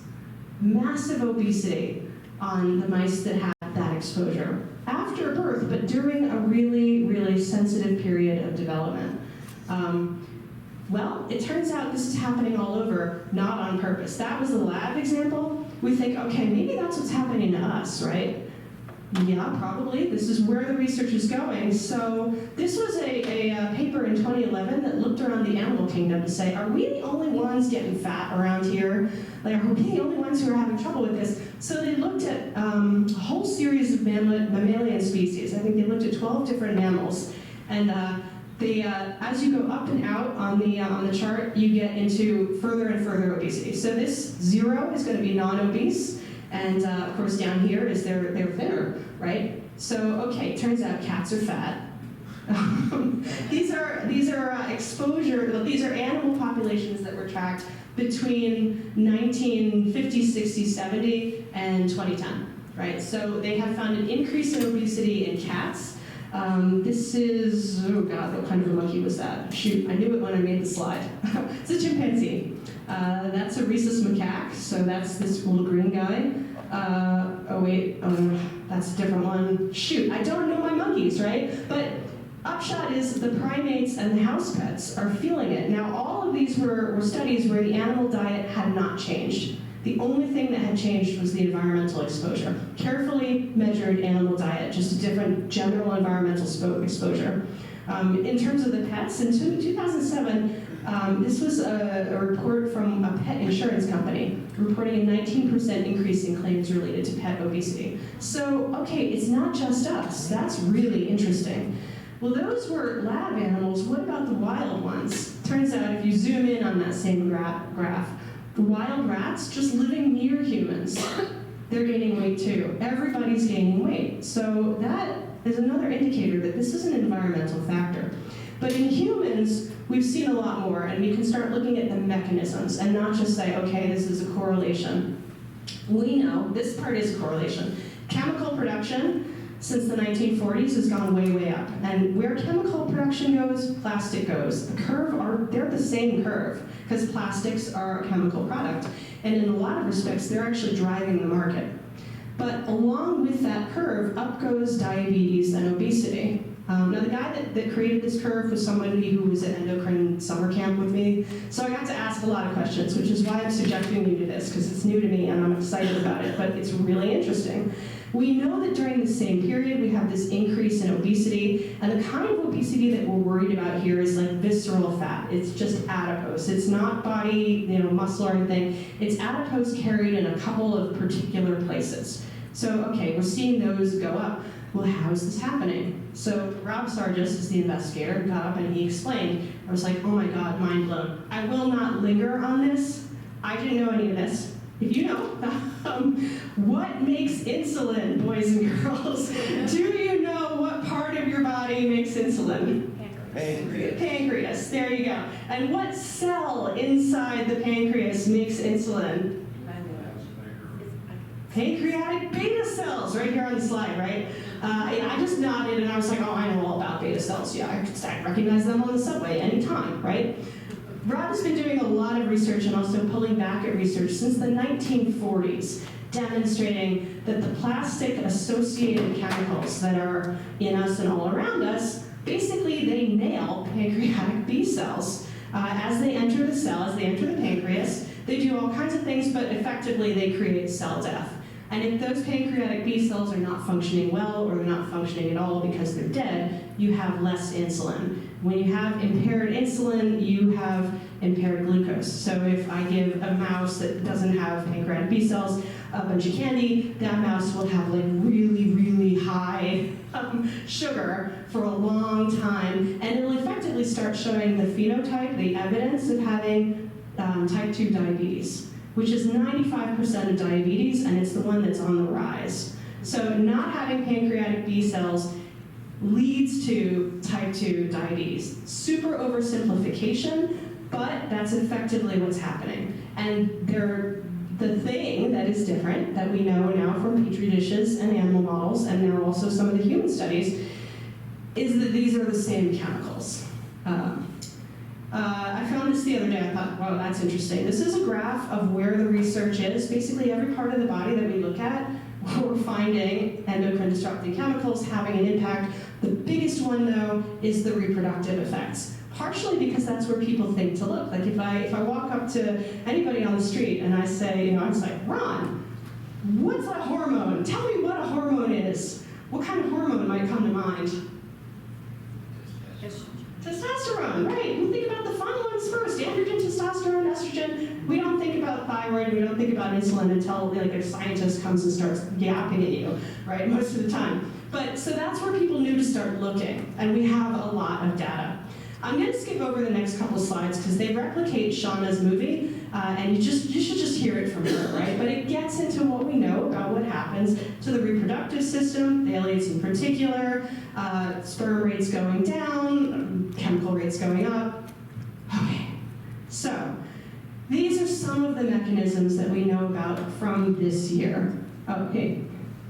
Massive obesity on the mice that had that exposure. After birth, but during a really, really sensitive period of development. Well, it turns out this is happening all over, not on purpose. That was the lab example. We think, okay, maybe that's what's happening to us, right? Yeah, probably. This is where the research is going. So this was a paper in 2011 that looked around the animal kingdom to say, are we the only ones getting fat around here? Like, are we the only ones who are having trouble with this? So they looked at a whole series of mammalian species. I think they looked at 12 different mammals. And as you go up and out on the chart, you get into further and further obesity. So this 0 is going to be non-obese. And of course, down here is they're thinner, right? So okay, turns out cats are fat. These are exposure. These are animal populations that were tracked between 1950, 60, 70, and 2010, right? So they have found an increase in obesity in cats. This is, oh God, what kind of a monkey was that? Shoot, I knew it when I made the slide. It's a chimpanzee. That's a rhesus macaque, so that's this little green guy. That's a different one. Shoot, I don't know my monkeys, right? But upshot is the primates and the house pets are feeling it. Now, all of these were studies where the animal diet had not changed. The only thing that had changed was the environmental exposure. Carefully measured animal diet, just a different general environmental exposure. In terms of the pets, in 2007, this was a report from a pet insurance company reporting a 19% increase in claims related to pet obesity. So, okay, it's not just us. That's really interesting. Well, those were lab animals. What about the wild ones? Turns out if you zoom in on that same graph, the wild rats just living near humans, they're gaining weight too. Everybody's gaining weight. So that is another indicator that this is an environmental factor. But in humans, we've seen a lot more, and we can start looking at the mechanisms and not just say, okay, this is a correlation. We know this part is a correlation. Chemical production since the 1940s has gone way, way up. And where chemical production goes, plastic goes. They're the same curve, because plastics are a chemical product. And in a lot of respects, they're actually driving the market. But along with that curve, up goes diabetes and obesity. Now, the guy that created this curve was somebody who was at endocrine summer camp with me, so I got to ask a lot of questions, which is why I'm subjecting you to this, because it's new to me and I'm excited about it, but it's really interesting. We know that during the same period, we have this increase in obesity, and the kind of obesity that we're worried about here is like visceral fat. It's just adipose. It's not body, muscle or anything. It's adipose carried in a couple of particular places. So, okay, we're seeing those go up. Well, how is this happening? So Rob Sargis is the investigator, got up and he explained. I was like, oh my God, mind blown. I will not linger on this. I didn't know any of this. If you know, what makes insulin, boys and girls? Do you know what part of your body makes insulin? Pancreas. Pancreas, there you go. And what cell inside the pancreas makes insulin? Pancreatic beta cells, right here on the slide, right? I just nodded and I was like, oh, I know all about beta cells. Yeah, I recognize them on the subway anytime, right? Rob has been doing a lot of research and also pulling back at research since the 1940s, demonstrating that the plastic-associated chemicals that are in us and all around us, basically they nail pancreatic B cells. As they enter the cell, as they enter the pancreas, they do all kinds of things, but effectively they create cell death. And if those pancreatic B cells are not functioning well or they're not functioning at all because they're dead, you have less insulin. When you have impaired insulin, you have impaired glucose. So if I give a mouse that doesn't have pancreatic B cells a bunch of candy, that mouse will have like really, really high sugar for a long time, and it'll effectively start showing the phenotype, the evidence of having type 2 diabetes, which is 95% of diabetes, and it's the one that's on the rise. So not having pancreatic B cells leads to type 2 diabetes. Super oversimplification, but that's effectively what's happening. And the thing that is different, that we know now from petri dishes and animal models, and now also some of the human studies, is that these are the same chemicals. I found this the other day. I thought, wow, that's interesting. This is a graph of where the research is. Basically, every part of the body that we look at, we're finding endocrine disrupting chemicals having an impact. The biggest one, though, is the reproductive effects. Partially because that's where people think to look. Like if I walk up to anybody on the street and I say, I'm just like, Ron, what's a hormone? Tell me what a hormone is. What kind of hormone might come to mind? Testosterone, right? We think about the fun ones first. Androgen, testosterone, estrogen. We don't think about thyroid, we don't think about insulin until like a scientist comes and starts yapping at you, right? Most of the time. But so that's where people knew to start looking, and we have a lot of data. I'm going to skip over the next couple of slides because they replicate Shauna's movie, and you should just hear it from her, right? But it gets into what we know about what happens to the reproductive system, phthalates in particular, sperm rates going down, chemical rates going up. Okay, so these are some of the mechanisms that we know about from this year. Okay,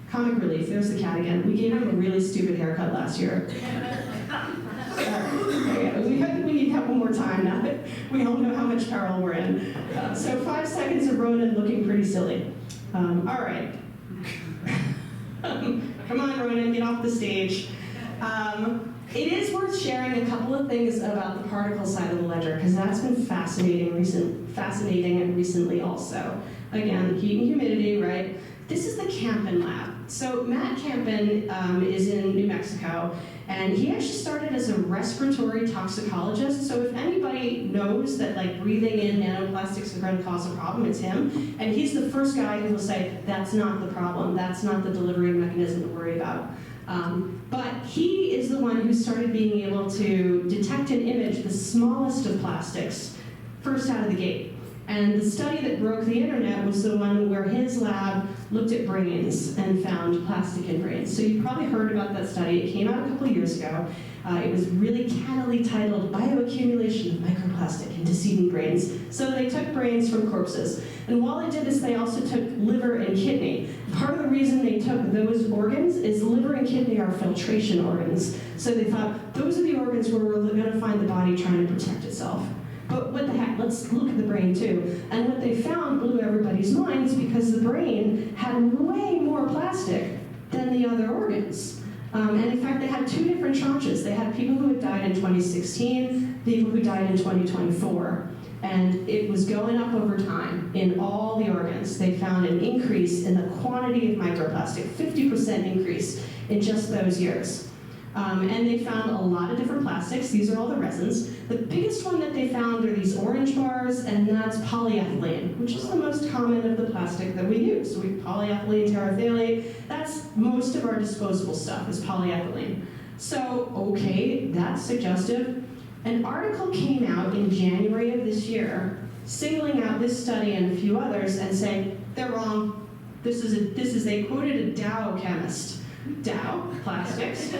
comic relief, there's the cat again. We gave him a really stupid haircut last year. We need to have one more time now that we all know how much peril we're in. So 5 seconds of Ronan looking pretty silly. All right. Come on, Ronan, get off the stage. It is worth sharing a couple of things about the particle side of the ledger, because that's been fascinating recently also. Again, heat and humidity, right? This is the Campen lab. So Matt Campen is in New Mexico, and he actually started as a respiratory toxicologist. So if anybody knows that like breathing in nanoplastics is going to cause a problem, it's him. And he's the first guy who will say, that's not the problem, that's not the delivery mechanism to worry about. But he is the one who started being able to detect and image the smallest of plastics first out of the gate. And the study that broke the internet was the one where his lab looked at brains and found plastic in brains. So you've probably heard about that study. It came out a couple of years ago. It was really cannily titled Bioaccumulation of Microplastic in Deceiving Brains. So they took brains from corpses. And while they did this, they also took liver and kidney. Part of the reason they took those organs is liver and kidney are filtration organs. So they thought, those are the organs where we're going to find the body trying to protect itself. But what the heck, let's look at the brain too. And what they found blew everybody's minds because the brain had way more plastic than the other organs. And in fact, they had 2 different tranches. They had people who had died in 2016, people who died in 2024. And it was going up over time in all the organs. They found an increase in the quantity of microplastic, 50% increase in just those years. And they found a lot of different plastics. These are all the resins. The biggest one that they found are these orange bars, and that's polyethylene, which is the most common of the plastic that we use. So we polyethylene, terephthalate. That's most of our disposable stuff is polyethylene. So, okay, that's suggestive. An article came out in January of this year, singling out this study and a few others and saying, they're wrong. They quoted a Dow chemist, Dow Plastics,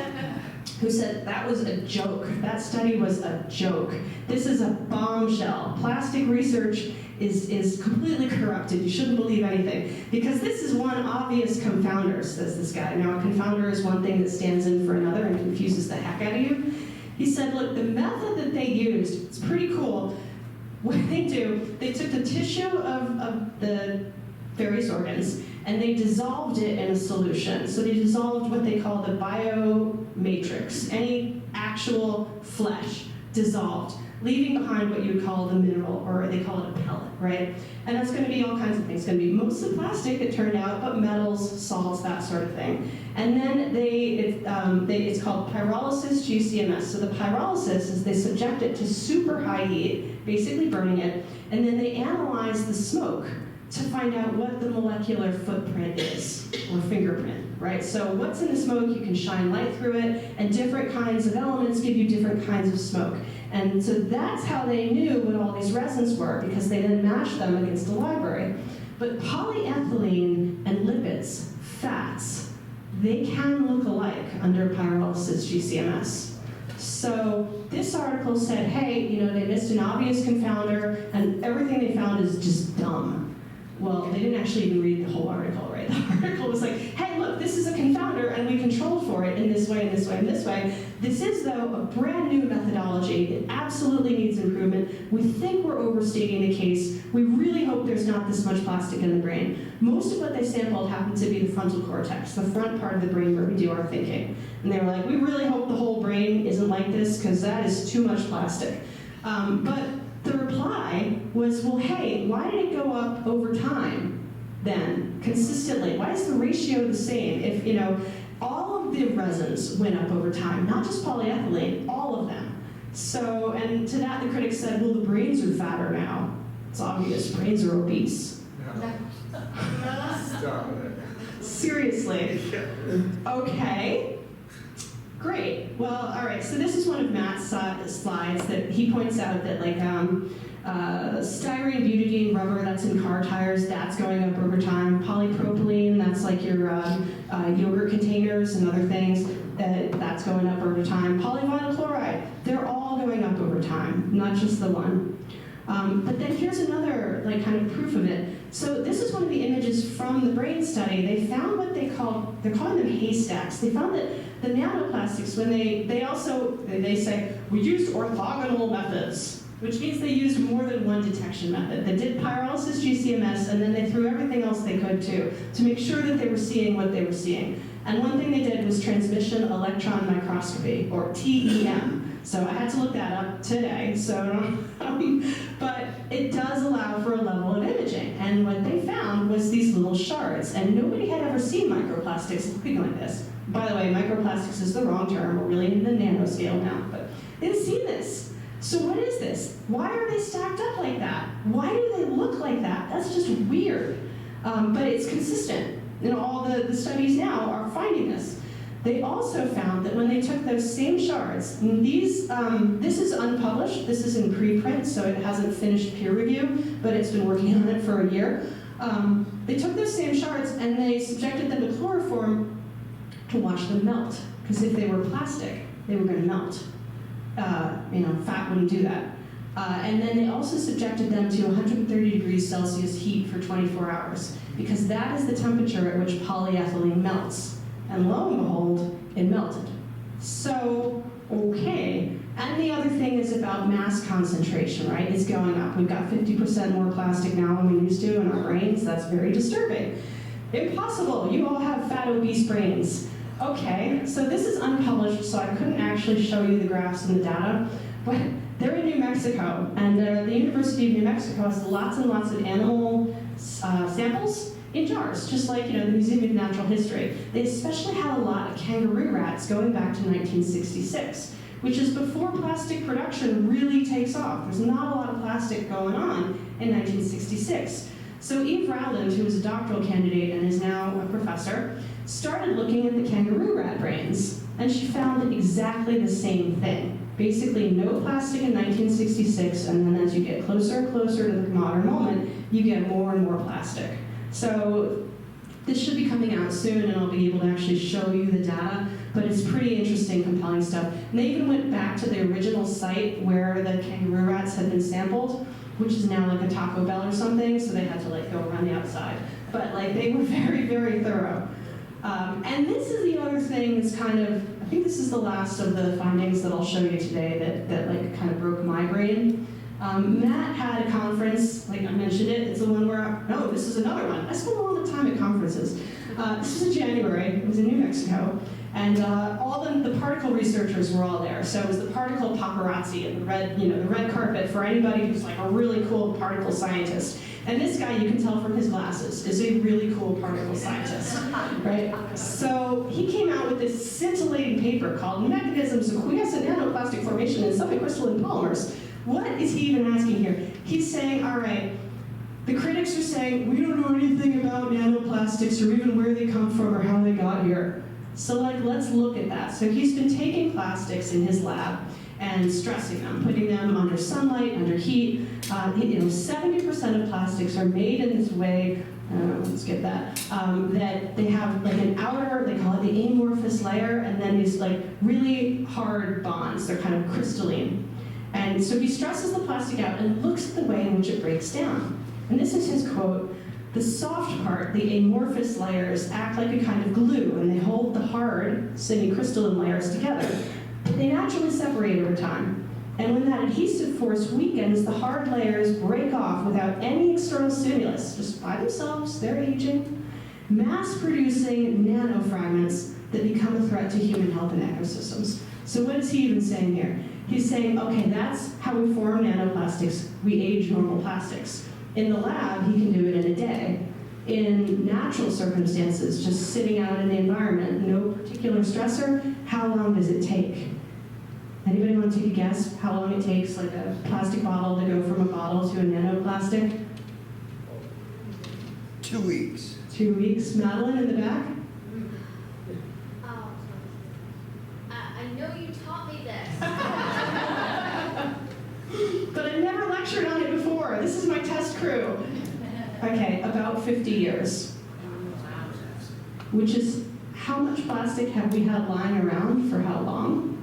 who said that was a joke. That study was a joke. This is a bombshell. Plastic research is completely corrupted. You shouldn't believe anything. Because this is one obvious confounder, says this guy. Now, a confounder is one thing that stands in for another and confuses the heck out of you. He said, look, the method that they used, it's pretty cool. What they do, they took the tissue of the various organs, and they dissolved it in a solution. So they dissolved what they call the biomatrix, any actual flesh dissolved, leaving behind what you would call the mineral, or they call it a pellet, right? And that's going to be all kinds of things. It's going to be mostly plastic, it turned out, but metals, salts, salts, that sort of thing. And then it's called pyrolysis GCMS. So the pyrolysis is they subject it to super high heat, basically burning it, and then they analyze the smoke to find out what the molecular footprint is, or fingerprint, right? So what's in the smoke, you can shine light through it, and different kinds of elements give you different kinds of smoke. And so that's how they knew what all these resins were, because they then matched them against the library. But polyethylene and lipids, fats, they can look alike under pyrolysis GCMS. So this article said, hey, they missed an obvious confounder, and everything they found is just dumb. Well, they didn't actually even read the whole article, right? The article was like, hey, look, this is a confounder, and we controlled for it in this way, and this way, and this way. This is, though, a brand new methodology. It absolutely needs improvement. We think we're overstating the case. We really hope there's not this much plastic in the brain. Most of what they sampled happened to be the frontal cortex, the front part of the brain where we do our thinking. And they were like, we really hope the whole brain isn't like this, because that is too much plastic. But the reply was, well, hey, why did it go up over time then, consistently? Why is the ratio the same if, all of the resins went up over time, not just polyethylene, all of them. So, and to that the critics said, well, the brains are fatter now. It's obvious, brains are obese. Seriously. Okay. Great. Well, all right. So this is one of Matt's slides that he points out that styrene, butadiene, rubber that's in car tires, that's going up over time. Polypropylene, that's like your yogurt containers and other things, that's going up over time. Polyvinyl chloride, they're all going up over time, not just the one. But then here's another kind of proof of it. So this is one of the images from the brain study. They found what they're calling them haystacks. They found that the nanoplastics, when they say, we used orthogonal methods, which means they used more than one detection method. They did pyrolysis GCMS, and then they threw everything else they could too, to make sure that they were seeing what they were seeing. And one thing they did was transmission electron microscopy, or TEM. So I had to look that up today, but it does allow for a level of imaging. And what they found was these little shards, and nobody had ever seen microplastics looking like this. By the way, microplastics is the wrong term. We're really in the nanoscale now, but they hadn't seen this. So what is this? Why are they stacked up like that? Why do they look like that? That's just weird. But it's consistent. All the studies now are finding this. They also found that when they took those same shards, and this is unpublished, this is in preprint, so it hasn't finished peer review, but it's been working on it for a year. They took those same shards and they subjected them to chloroform to watch them melt, because if they were plastic, they were going to melt. Fat wouldn't do that. And then they also subjected them to 130 degrees Celsius heat for 24 hours, because that is the temperature at which polyethylene melts. And lo and behold, it melted. So, okay. And the other thing is about mass concentration, right? It's going up. We've got 50% more plastic now than we used to in our brains. That's very disturbing. Impossible. You all have fat, obese brains. Okay, so this is unpublished, so I couldn't actually show you the graphs and the data, but they're in New Mexico, and the University of New Mexico has lots and lots of animal samples in jars, just like the Museum of Natural History. They especially had a lot of kangaroo rats going back to 1966, which is before plastic production really takes off. There's not a lot of plastic going on in 1966. So Eve Rowland, who was a doctoral candidate and is now a professor, started looking at the kangaroo rat brains, and she found exactly the same thing. Basically, no plastic in 1966, and then as you get closer and closer to the modern moment, you get more and more plastic. So this should be coming out soon, and I'll be able to actually show you the data, but it's pretty interesting, compelling stuff. And they even went back to the original site where the kangaroo rats had been sampled, which is now like a Taco Bell or something, so they had to go around the outside. But they were very, very thorough. And this is the other thing that's I think this is the last of the findings that I'll show you today that kind of broke my brain. Matt had a conference, I mentioned it, it's the one where, no, this is another one. I spent a lot of time at conferences. This was in January, it was in New Mexico, and all the particle researchers were all there. So it was the particle paparazzi and the red carpet for anybody who's a really cool particle scientist. And this guy, you can tell from his glasses, is a really cool particle scientist. right? So he came out with this scintillating paper called Mechanisms of Quiescent Nanoplastic Formation in Subcrystalline Polymers. What is he even asking here? He's saying, all right, the critics are saying, we don't know anything about nanoplastics or even where they come from or how they got here. So let's look at that. So he's been taking plastics in his lab and stressing them, putting them under sunlight, under heat. 70% of plastics are made in this way, let's get that, that they have like an outer, they call it the amorphous layer, and then these like really hard bonds. They're kind of crystalline. And so he stresses the plastic out and looks at the way in which it breaks down. And this is his quote: "The soft part, the amorphous layers, act like a kind of glue, and they hold the hard, semi-crystalline layers together. But they naturally separate over time. And when that adhesive force weakens, the hard layers break off without any external stimulus, just by themselves, they're aging, mass-producing nanofragments that become a threat to human health and ecosystems." So what is he even saying here? He's saying, okay, that's how we form nanoplastics. We age normal plastics. In the lab, he can do it in a day. In natural circumstances, just sitting out in the environment, no particular stressor, how long does it take? Anybody want to take a guess how long it takes, like a plastic bottle to go from a bottle to a nanoplastic? 2 weeks. 2 weeks. Madeline in the back? I know you taught me this. But I never lectured on it before. This is my test crew. Okay, about 50 years. Which is, how much plastic have we had lying around for how long?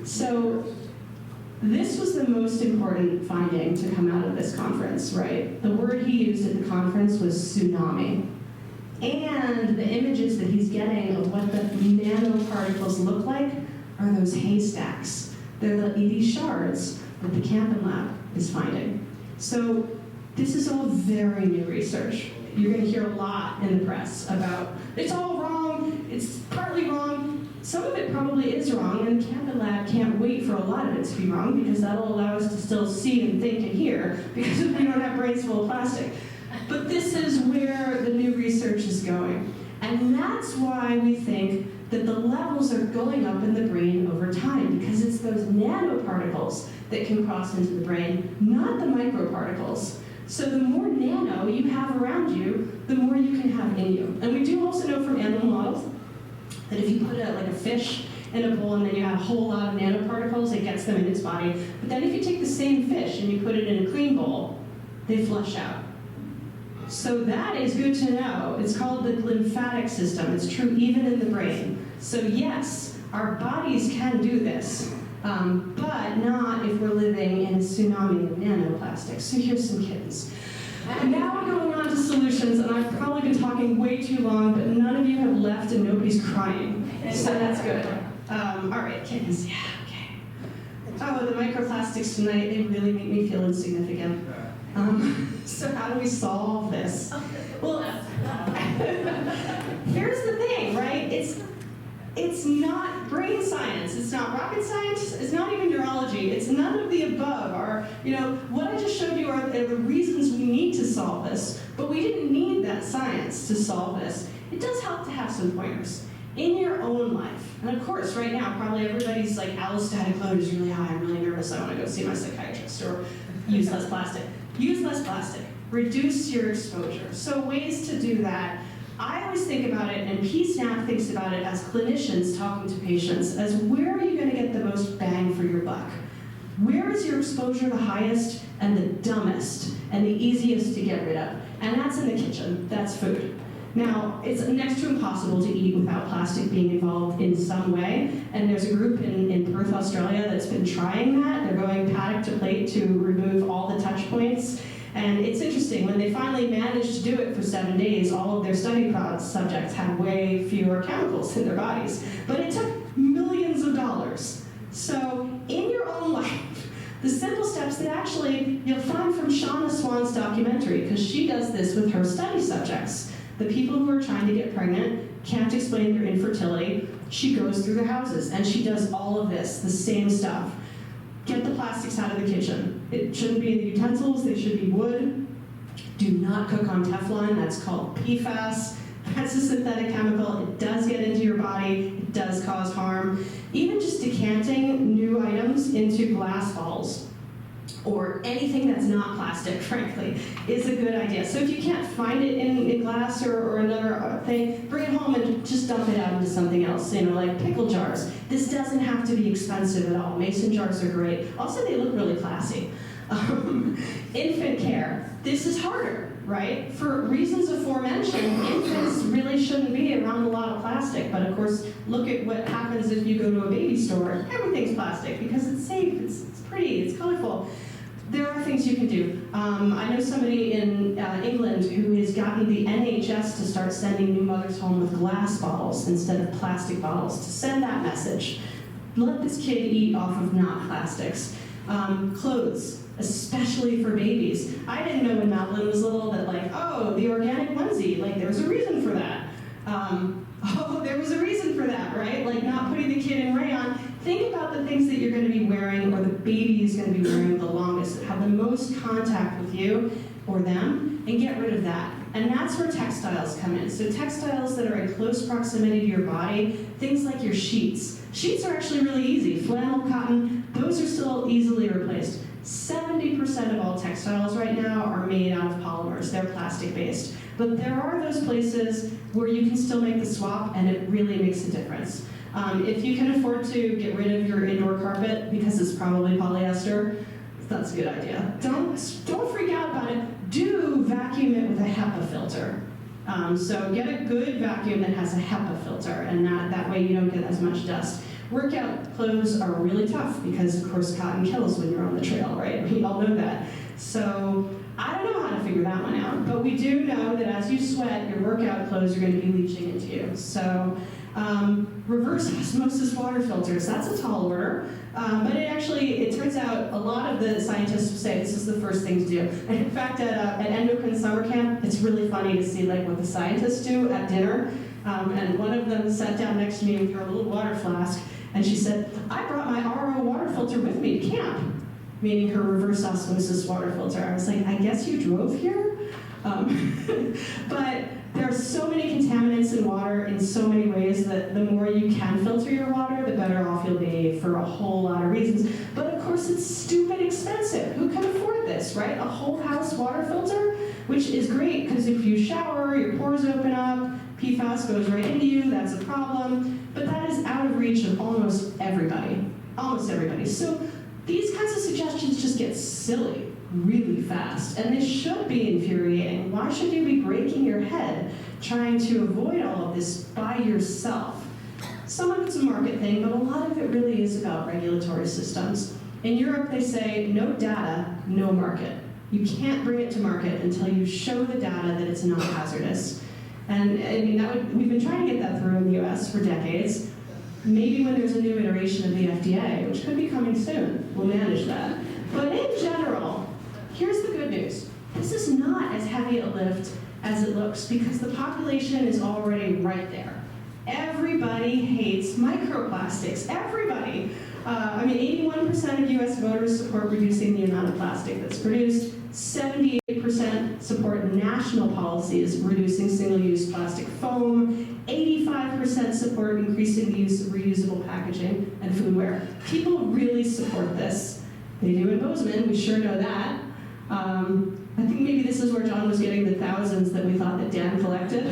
So this was the most important finding to come out of this conference, right? The word he used at the conference was tsunami. And the images that he's getting of what the nanoparticles look like are those haystacks. They're these shards that the Camden Lab is finding. So this is all very new research. You're going to hear a lot in the press about, it's all wrong, it's partly wrong. Some of it probably is wrong, and the Camden Lab can't wait for a lot of it to be wrong, because that'll allow us to still see and think and hear, because we don't have brains full of plastic. But this is where the new research is going. And that's why we think that the levels are going up in the brain over time, because it's those nanoparticles that can cross into the brain, not the microparticles. So the more nano you have around you, the more you can have in you. And we do also know from animal models that if you put like a fish in a bowl and then you have a whole lot of nanoparticles, it gets them in its body. But then if you take the same fish and you put it in a clean bowl, they flush out. So that is good to know. It's called the lymphatic system. It's true even in the brain. So yes, our bodies can do this, but not if we're living in a tsunami of nanoplastics. So here's some kittens. Now we're going on to solutions, and I've probably been talking way too long, but none of you have left and nobody's crying. So that's good. All right, kittens, yeah, okay. Oh, the microplastics tonight, they really make me feel insignificant. So how do we solve this? Well, here's the thing, right? It's not brain science, it's not rocket science, it's not even neurology, it's none of the above. What I just showed you are the reasons we need to solve this, but we didn't need that science to solve this. It does help to have some pointers in your own life. And of course, right now, probably everybody's like, allostatic load is really high, I'm really nervous, I want to go see my psychiatrist, or use less plastic. Use less plastic. Reduce your exposure. So ways to do that. I always think about it, and PSNAP thinks about it as clinicians talking to patients, as where are you going to get the most bang for your buck? Where is your exposure the highest and the dumbest and the easiest to get rid of? And that's in the kitchen. That's food. Now, it's next to impossible to eat without plastic being involved in some way, and there's a group in Perth, Australia that's been trying that. They're going paddock to plate to remove all the touch points, and it's interesting, when they finally managed to do it for 7 days, all of their study subjects had way fewer chemicals in their bodies, but it took millions of dollars. So, in your own life, the simple steps that actually you'll find from Shauna Swan's documentary, because she does this with her study subjects. The people who are trying to get pregnant can't explain their infertility. She goes through the houses and she does all of this, the same stuff. Get the plastics out of the kitchen. It shouldn't be in the utensils, they should be wood. Do not cook on Teflon, that's called PFAS. That's a synthetic chemical. It does get into your body. It does cause harm. Even just decanting new items into glass balls or anything that's not plastic, frankly, is a good idea. So if you can't find it in glass or another thing, bring it home and just dump it out into something else, like pickle jars. This doesn't have to be expensive at all. Mason jars are great. Also, they look really classy. Infant care. This is harder, right? For reasons aforementioned, infants really shouldn't be around a lot of plastic. But of course, look at what happens if you go to a baby store. Everything's plastic because it's safe, it's pretty, it's colorful. There are things you can do. I know somebody in England who has gotten the NHS to start sending new mothers home with glass bottles instead of plastic bottles to send that message. Let this kid eat off of not plastics. Clothes, especially for babies. I didn't know when Madeline was little that the organic onesie, there was a reason for that. There was a reason for that, right? Not putting the kid in rayon. Think about the things that you're going to be wearing or the baby is going to be wearing the longest, that have the most contact with you or them, and get rid of that. And that's where textiles come in. So textiles that are in close proximity to your body, things like your sheets. Sheets are actually really easy. Flannel, cotton, those are still easily replaced. 70% of all textiles right now are made out of polymers. They're plastic-based. But there are those places where you can still make the swap, and it really makes a difference. If you can afford to get rid of your indoor carpet because it's probably polyester, that's a good idea. Don't freak out about it. Do vacuum it with a HEPA filter. So get a good vacuum that has a HEPA filter, and that way you don't get as much dust. Workout clothes are really tough because, of course, cotton kills when you're on the trail, right? We all know that. So I don't know how to figure that one out, but we do know that as you sweat, your workout clothes are going to be leaching into you. So reverse osmosis water filters, that's a tall order, but it turns out a lot of the scientists say this is the first thing to do. And in fact, at endocrine summer camp, it's really funny to see what the scientists do at dinner. And one of them sat down next to me with her little water flask, and she said, "I brought my RO water filter with me to camp," meaning her reverse osmosis water filter. I was like, I guess you drove here? But there are so many contaminants in water in so many ways that the more you can filter your water, the better off you'll be for a whole lot of reasons. But of course, it's stupid expensive. Who can afford this, right? A whole house water filter, which is great because if you shower, your pores open up, PFAS goes right into you, that's a problem. But that is out of reach of almost everybody. Almost everybody. So these kinds of suggestions just get silly really fast, and this should be infuriating. Why should you be breaking your head trying to avoid all of this by yourself? Some of it's a market thing, but a lot of it really is about regulatory systems. In Europe, they say, no data, no market. You can't bring it to market until you show the data that it's not hazardous. And we've been trying to get that through in the US for decades. Maybe when there's a new iteration of the FDA, which could be coming soon, we'll manage that. But in general, here's the good news. This is not as heavy a lift as it looks because the population is already right there. Everybody hates microplastics. Everybody. 81% of US voters support reducing the amount of plastic that's produced. 78% support national policies reducing single-use plastic foam. 85% support increasing the use of reusable packaging and foodware. People really support this. They do in Bozeman, we sure know that. I think maybe this is where John was getting the thousands that we thought that Dan collected.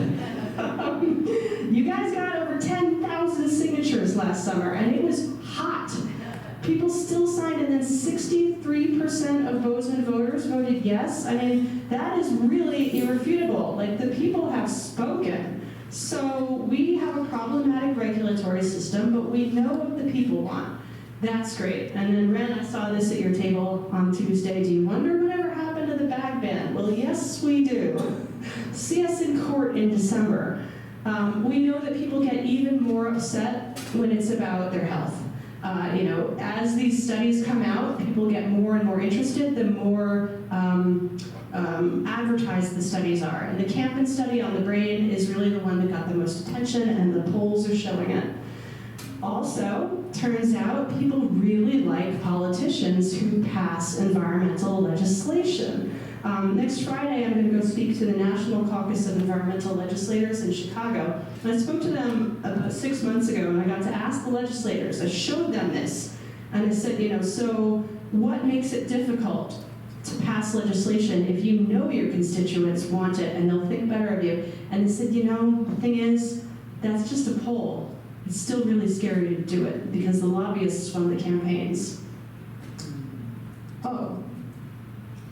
You guys got over 10,000 signatures last summer, and it was hot. People still signed, and then 63% of Bozeman voters voted yes. That is really irrefutable. The people have spoken. So we have a problematic regulatory system, but we know what the people want. That's great. And then, Ren, I saw this at your table on Tuesday. Do you wonder whatever happened to the bag ban? Well, yes, we do. See us in court in December. We know that people get even more upset when it's about their health. As these studies come out, people get more and more interested, the more advertised the studies are. And the Campen study on the brain is really the one that got the most attention, and the polls are showing it. Also, turns out people really like politicians who pass environmental legislation. Next Friday, I'm going to go speak to the National Caucus of Environmental Legislators in Chicago. And I spoke to them about 6 months ago, and I got to ask the legislators. I showed them this, and I said, so what makes it difficult to pass legislation if you know your constituents want it and they'll think better of you? And they said, the thing is, that's just a poll. It's still really scary to do it because the lobbyists fund the campaigns. Oh.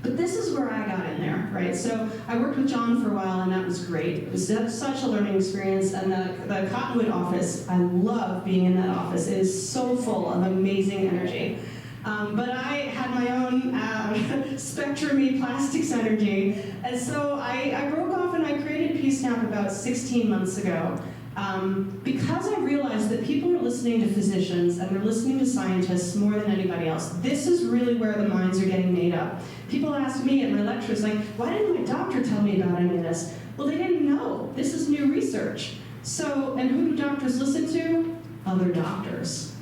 But this is where I got in there, right? So I worked with John for a while, and that was great. It was such a learning experience. And the Cottonwood office, I love being in that office. It is so full of amazing energy. But I had my own spectrum-y plastics energy. And so I broke off and I created PSnap about 16 months ago. Because I realized that people are listening to physicians and they're listening to scientists more than anybody else. This is really where the minds are getting made up. People ask me at my lectures, like, why didn't my doctor tell me about any of this? Well, they didn't know. This is new research. So, and who do doctors listen to? Other doctors.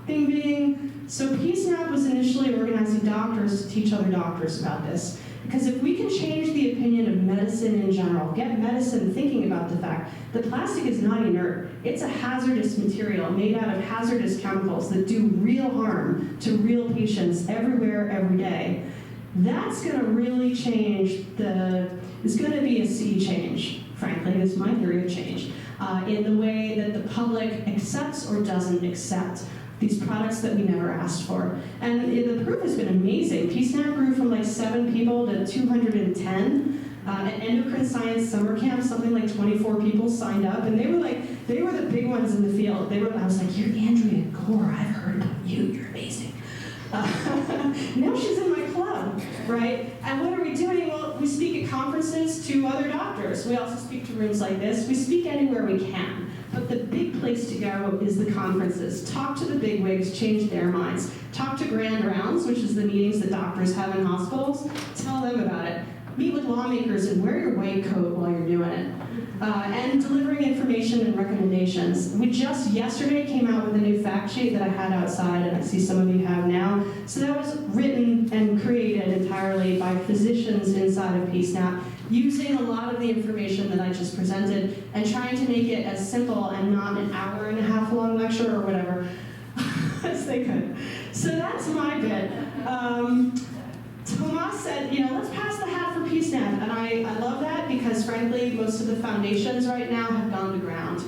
Bing, bing. So PSnap was initially organizing doctors to teach other doctors about this. Because if we can change the opinion of medicine in general, get medicine thinking about the fact that plastic is not inert, it's a hazardous material made out of hazardous chemicals that do real harm to real patients everywhere, every day, that's going to really change it's going to be a sea change, frankly, that's my theory of change, in the way that the public accepts or doesn't accept these products that we never asked for. And the proof has been amazing. PSnap grew from like 7 people to 210. At Endocrine Science Summer Camp, something like 24 people signed up, and they were the big ones in the field. I was like, you're Andrea Gore, I've heard about you, you're amazing. Now she's in my club, right? And what are we doing? Well, we speak at conferences to other doctors. We also speak to rooms like this. We speak anywhere we can. But the big place to go is the conferences. Talk to the bigwigs, change their minds. Talk to grand rounds, which is the meetings that doctors have in hospitals. Tell them about it. Meet with lawmakers and wear your white coat while you're doing it. And delivering information and recommendations. We just yesterday came out with a new fact sheet that I had outside, and I see some of you have now. So that was written and created entirely by physicians inside of PSnap, using a lot of the information that I just presented and trying to make it as simple and not an hour-and-a-half long lecture or whatever as they could. So that's my bit. Tomas said, let's pass the hat for PSnap, and I love that because, frankly, most of the foundations right now have gone to ground.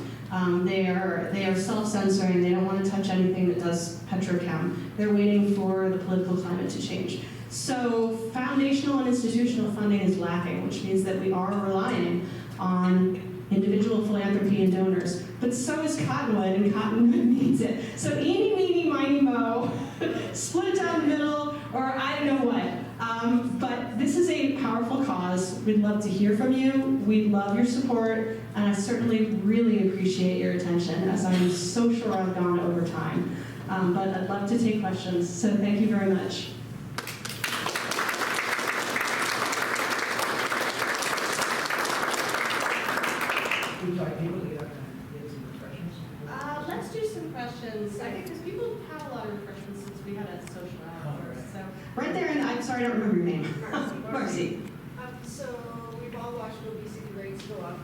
They are self-censoring. They don't want to touch anything that does petrochem. They're waiting for the political climate to change. So foundational and institutional funding is lacking, which means that we are relying on individual philanthropy and donors. But so is Cottonwood, and Cottonwood needs it. So eeny, meeny, miny, moe, split it down the middle, or I don't know what. But this is a powerful cause. We'd love to hear from you. We'd love your support, and I certainly really appreciate your attention, as I'm so sure I've gone over time. But I'd love to take questions, so thank you very much. Let's do some questions. I think because people have a lot of questions since we had a social hour. So right there, and I'm sorry, I don't remember your name. Marcy. So we've all watched obesity rates go up.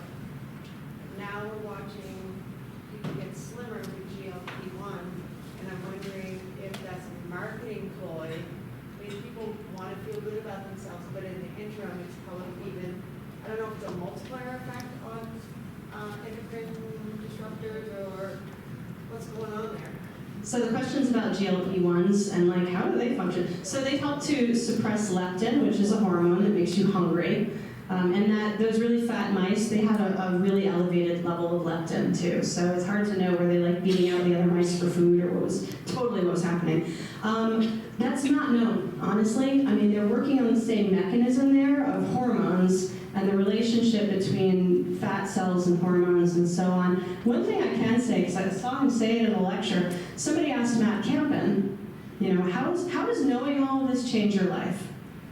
Now we're watching people get slimmer with GLP-1, and I'm wondering if that's a marketing ploy. I mean, people want to feel good about themselves, but in the interim, it's probably even, I don't know if it's a multiplier effect on endocrine disruptors or what's going on there. So the question's about GLP-1s and like how do they function? So they help to suppress leptin, which is a hormone that makes you hungry. And that those really fat mice, they had a really elevated level of leptin too. So it's hard to know were they like beating out the other mice for food or what was happening. That's not known, honestly. I mean, they're working on the same mechanism there of hormones and the relationship between fat cells and hormones and so on. One thing I can say, because I saw him say it in a lecture, somebody asked Matt Campen, how does knowing all of this change your life?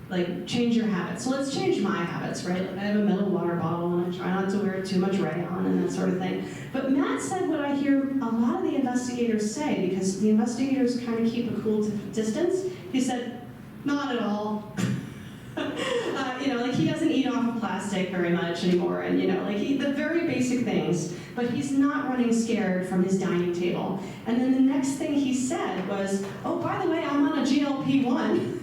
Like, change your habits. So let's change my habits, right? Like I have a metal water bottle and I try not to wear too much rayon and that sort of thing. But Matt said what I hear a lot of the investigators say, because the investigators kind of keep a cool distance. He said, not at all. you know, like he doesn't eat off of plastic very much anymore, and you know, like the very basic things, but he's not running scared from his dining table. And then the next thing he said was, oh, by the way, I'm on a GLP-1.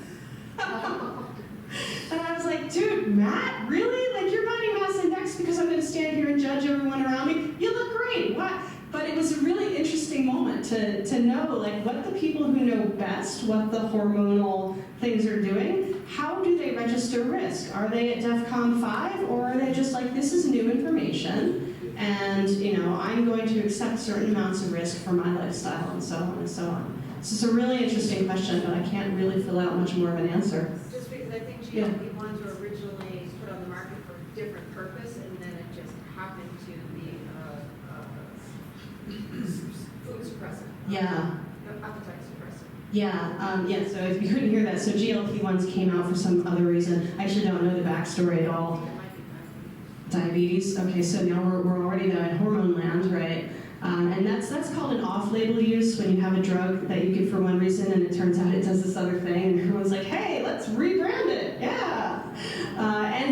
And I was like, dude, Matt, really? Like your body mass index, because I'm gonna stand here and judge everyone around me? You look great, what? But it was a really interesting moment to know like what the people who know best what the hormonal things are doing, how do they register risk? Are they at DEFCON 5, or are they just like, this is new information, and you know, I'm going to accept certain amounts of risk for my lifestyle, and so on and so on. So it's a really interesting question, but I can't really fill out much more of an answer. Just because I think GLP-1s were originally put on the market for a different purpose, and then it just happened to be food suppressant. Yeah. Appetite suppressant. Yeah, so if you couldn't hear that, so GLP-1s came out for some other reason. I actually don't know the backstory at all. Diabetes. Okay, so now we're already in hormone land, right? And that's called an off-label use, when you have a drug that you give for one reason and it turns out it does this other thing, and everyone's like, hey, let's rebrand it, yeah.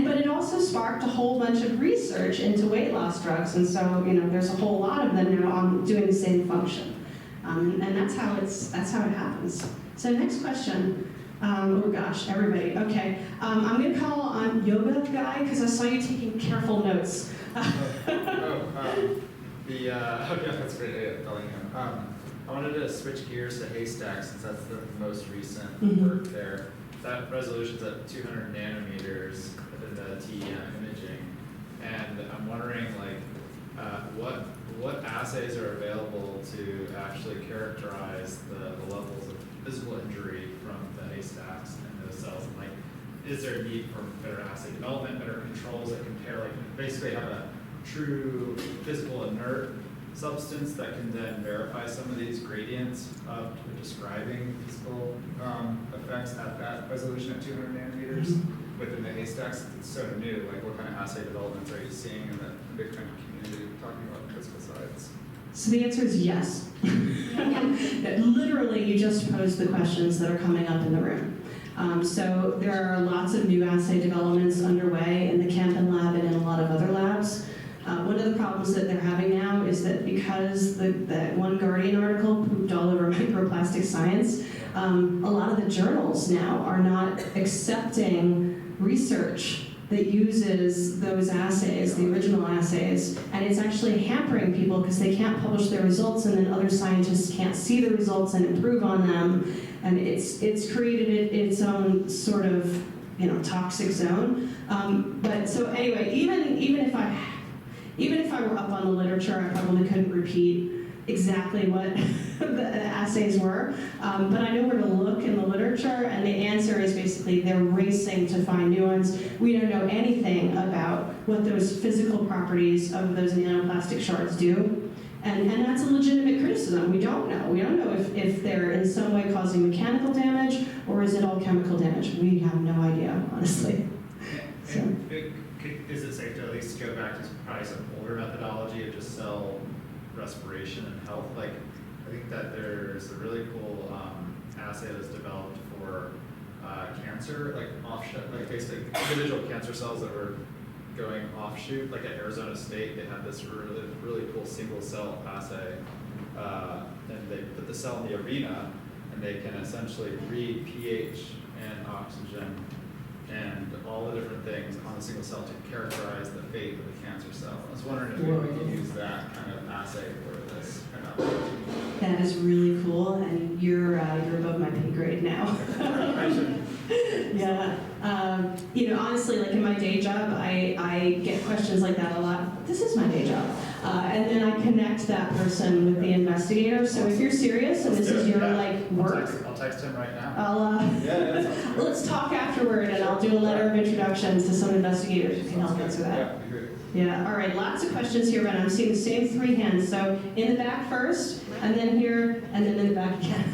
But it also sparked a whole bunch of research into weight loss drugs, and so you know, there's a whole lot of them now on doing the same function, and that's how it happens. So next question. Oh gosh, everybody. Okay, I'm going to call on yoga guy because I saw you taking careful notes. Yeah, that's great, Bellingham. I wanted to switch gears to Haystack since that's the most recent work there. That resolution's at 200 nanometers in the TEM imaging, and I'm wondering, like, what assays are available to actually characterize the levels of physical injury from the Haystacks and those cells? And, like, is there a need for better assay development, better controls that compare, like, basically have a true physical inert substance that can then verify some of these gradients of describing physical effects at that resolution at 200 nanometers within the Haystacks? It's so new. Like, what kind of assay developments are you seeing in the Bitcoin community talking about physical science? So the answer is yes. Literally, you just posed the questions that are coming up in the room. So there are lots of new assay developments underway in the Camden lab and in a lot of other labs. One of the problems that they're having now is that because that one Guardian article pooped all over microplastic science, a lot of the journals now are not accepting research that uses those assays, the original assays, and it's actually hampering people because they can't publish their results, and then other scientists can't see the results and improve on them, and it's created its own sort of toxic zone. But so anyway, even if I were up on the literature, I probably couldn't repeat exactly what the assays were, but I know where to look in the literature, and the answer is basically they're racing to find new ones. We don't know anything about what those physical properties of those nanoplastic shards do, and that's a legitimate criticism. We don't know. We don't know if they're in some way causing mechanical damage, or is it all chemical damage? We have no idea, honestly. Is it safe to at least go back to probably some older methodology of just cell respiration and health? Like, I think that there's a really cool assay that's developed for cancer, like basically individual cancer cells that were going offshoot. Like at Arizona State, they had this really cool single cell assay, and they put the cell in the arena, and they can essentially read pH and oxygen and all the different things on the single cell to characterize the fate of the cancer cell. I was wondering if maybe we could use that kind of assay for this kind of. That is really cool, and you're above my pay grade now. Yeah. Honestly, like in my day job, I get questions like that a lot. This is my day job. And then I connect that person with the investigator. So if you're serious and this is your work, I'll text him right now. I'll let's talk afterward, and I'll do a letter of introduction to some investigators who can help answer that. Yeah. All right. Lots of questions here, but I'm seeing the same 3 hands. So in the back first, and then here, and then in the back again.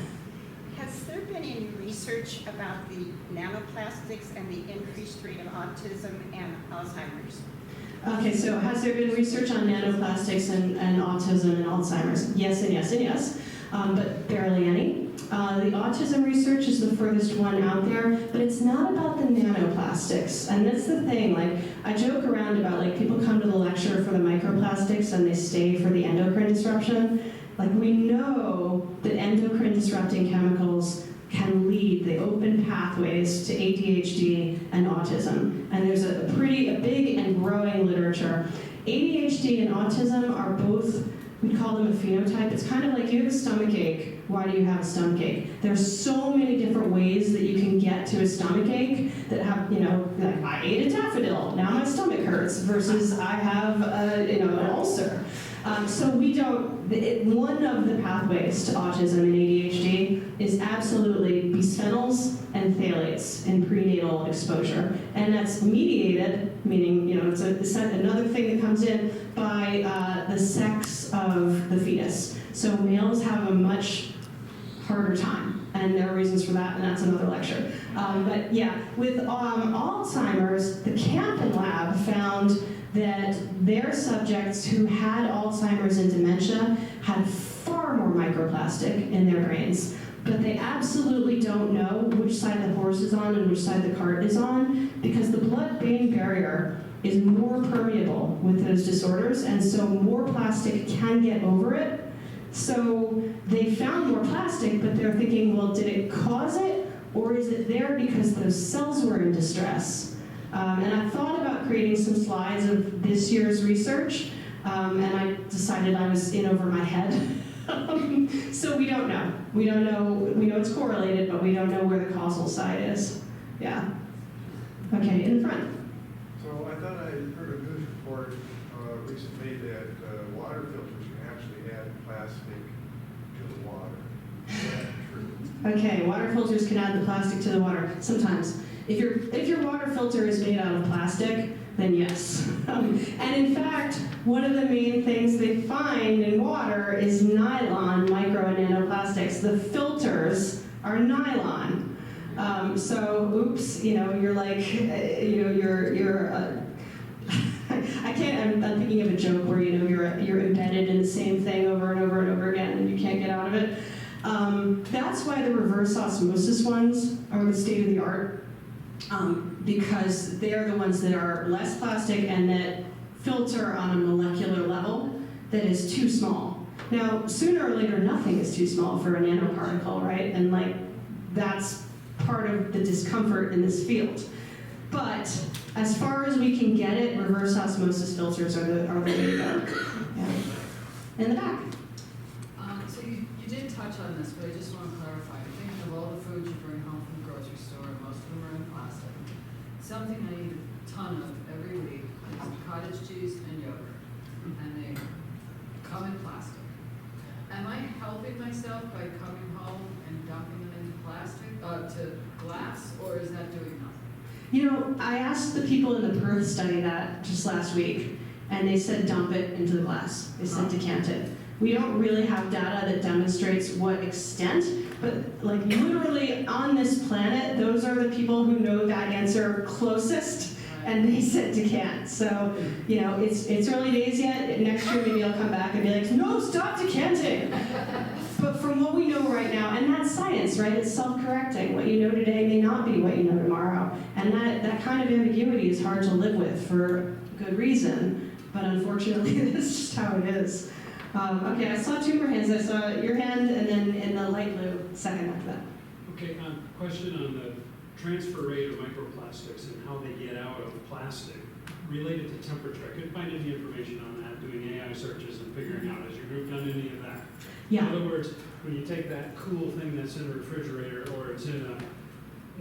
Has there been any research about the nanoplastics and the increased rate of autism and Alzheimer's? Okay, so has there been research on nanoplastics and autism and Alzheimer's? Yes and yes and yes. but barely any. The autism research is the furthest one out there, but it's not about the nanoplastics. And that's the thing, like, I joke around about, like, people come to the lecture for the microplastics and they stay for the endocrine disruption. Like, we know that endocrine disrupting chemicals can lead, they open pathways to ADHD and autism. And there's a big and growing literature. ADHD and autism are both, we call them a phenotype. It's kind of like you have a stomach ache. Why do you have a stomach ache? There's so many different ways that you can get to a stomach ache that have, you know, like I ate a daffodil, now my stomach hurts, versus I have, an ulcer. So we don't, one of the pathways to autism and ADHD is absolutely bisphenols and phthalates in prenatal exposure. And that's mediated, meaning, you know, it's another thing that comes in by the sex of the fetus. So males have a much harder time, and there are reasons for that, and that's another lecture. But yeah, with Alzheimer's, the Campen lab found that their subjects who had Alzheimer's and dementia had far more microplastic in their brains, but they absolutely don't know which side the horse is on and which side the cart is on, because the blood-brain barrier is more permeable with those disorders, and so more plastic can get over it. So they found more plastic, but they're thinking, well, did it cause it, or is it there because those cells were in distress? And I thought about creating some slides of this year's research, and I decided I was in over my head. So we don't know. We know it's correlated, but we don't know where the causal side is. Yeah. Okay, in the front. So I thought I heard a news report recently that water filters can actually add plastic to the water. Is that true? Okay, water filters can add the plastic to the water sometimes. If your water filter is made out of plastic, then yes. And in fact, one of the main things they find in water is nylon, micro and nanoplastics. The filters are nylon. So, oops, you're like, you're I can't, I'm thinking of a joke where, you're embedded in the same thing over and over and over again and you can't get out of it. That's why the reverse osmosis ones are the state of the art, because they're the ones that are less plastic and that filter on a molecular level that is too small. Now, sooner or later, nothing is too small for a nanoparticle, right? And that's part of the discomfort in this field. But as far as we can get it, reverse osmosis filters are the way to go. Yeah. In the back. So you did touch on this, but I just want to clarify. I'm thinking of all the foods you bring home from the grocery store, and most of them are in plastic. Something I eat a ton of every week is cottage cheese and yogurt, and they come in plastic. Am I helping myself by coming home and dumping them into plastic, to glass, or is that doing nothing? I asked the people in the Perth study that just last week, and they said dump it into the glass. They said decant it. We don't really have data that demonstrates what extent, but literally on this planet, those are the people who know that answer closest, and they said decant. So, it's early days yet. Next year maybe I'll come back and be like, no, stop decanting. But from what we know right now, and that's science, right? It's self-correcting. What you know today may not be what you know tomorrow. And that kind of ambiguity is hard to live with for good reason, but unfortunately that's just how it is. Okay, I saw two more hands. I saw your hand and then in the light blue, second after that. Okay, question on the transfer rate of microplastics and how they get out of plastic related to temperature. I couldn't find any information on that, doing AI searches and figuring out, has your group done any of that? Yeah. In other words, when you take that cool thing that's in a refrigerator or it's in a,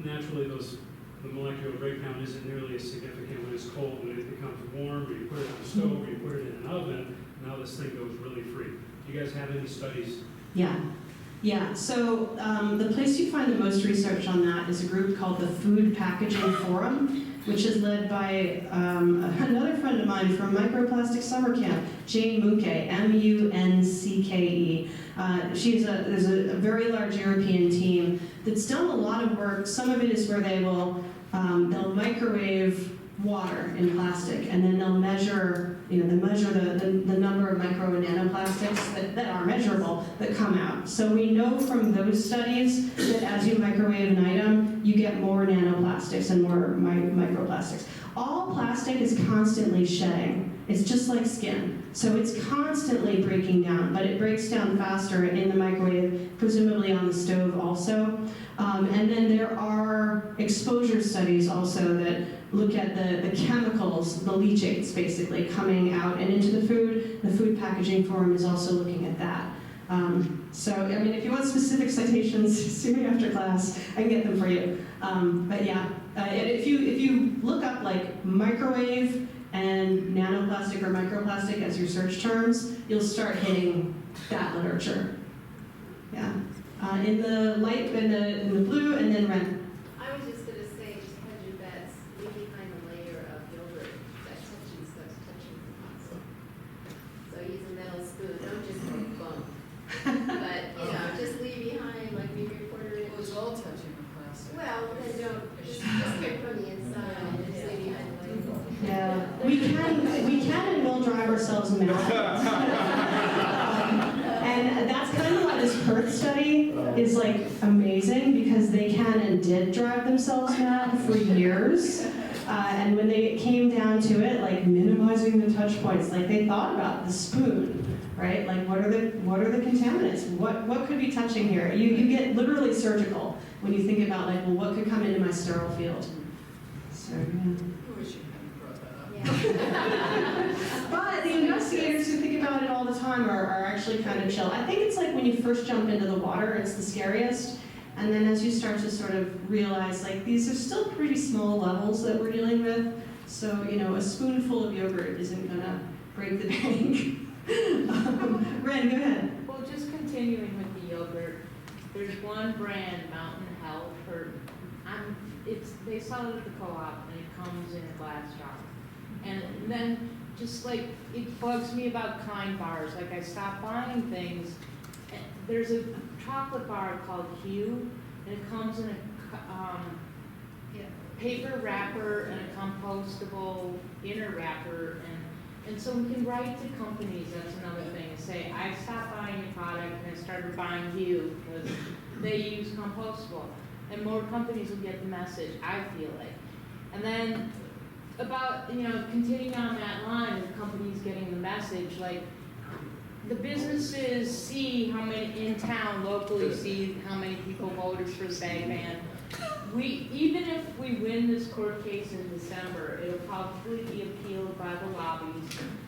naturally the molecular breakdown isn't nearly as significant when it's cold. When it becomes warm, or you put it on the stove, or you put it in an oven, now this thing goes really free. Do you guys have any studies? Yeah, so the place you find the most research on that is a group called the Food Packaging Forum, which is led by another friend of mine from Microplastic Summer Camp, Jane Munke, M-U-N-C-K-E. There's a very large European team that's done a lot of work. Some of it is where they'll microwave water in plastic, and then they'll measure they measure the number of micro and nanoplastics that are measurable that come out. So we know from those studies that as you microwave an item, you get more nanoplastics and more microplastics. All plastic is constantly shedding. It's just like skin. So it's constantly breaking down, but it breaks down faster in the microwave, presumably on the stove also. And then there are exposure studies also that look at the chemicals, the leachates basically, coming out and into the food. The Food Packaging Forum is also looking at that. So, I mean, if you want specific citations, see me after class, I can get them for you. But yeah, if you look up like microwave and nanoplastic or microplastic as your search terms, you'll start hitting that literature. Yeah. In the light, in the blue, and then red. I was just going to say, to hedge your bets, leave behind a layer of yogurt that touches the pasta. So use a metal spoon, don't just make a bump. But, just leave behind, like maybe a quarter inch. Well, it's all touching the plastic. Well, then don't, just get from the inside and just leave behind the layer. Yeah, we can and will drive ourselves mad. And that's kind of why this Perth study is like amazing, because they can and did drive themselves mad for years. And when they came down to it, like minimizing the touch points, like they thought about the spoon, right? Like what are the contaminants? What could be touching here? You get literally surgical when you think about like, well, what could come into my sterile field? So yeah. But the investigators who think about it all the time are actually kind of chill. I think it's like when you first jump into the water, it's the scariest. And then as you start to sort of realize, like, these are still pretty small levels that we're dealing with. So, a spoonful of yogurt isn't going to break the bank. Ren, go ahead. Well, just continuing with the yogurt, there's one brand, Mountain Health, they sell it at the co-op, and it comes in a glass jar. And then, just like, it bugs me about Kind bars. Like, I stopped buying things. There's a chocolate bar called Hue, and it comes in a paper wrapper and a compostable inner wrapper. And so we can write to companies, that's another thing, and say, I stopped buying your product and I started buying Hue because they use compostable. And more companies will get the message, I feel like. And then, about, continuing on that line of companies getting the message, like, the businesses see how many in town, locally see how many people voted for the bag ban. Even if we win this court case in December, it'll probably be appealed by the lobbies,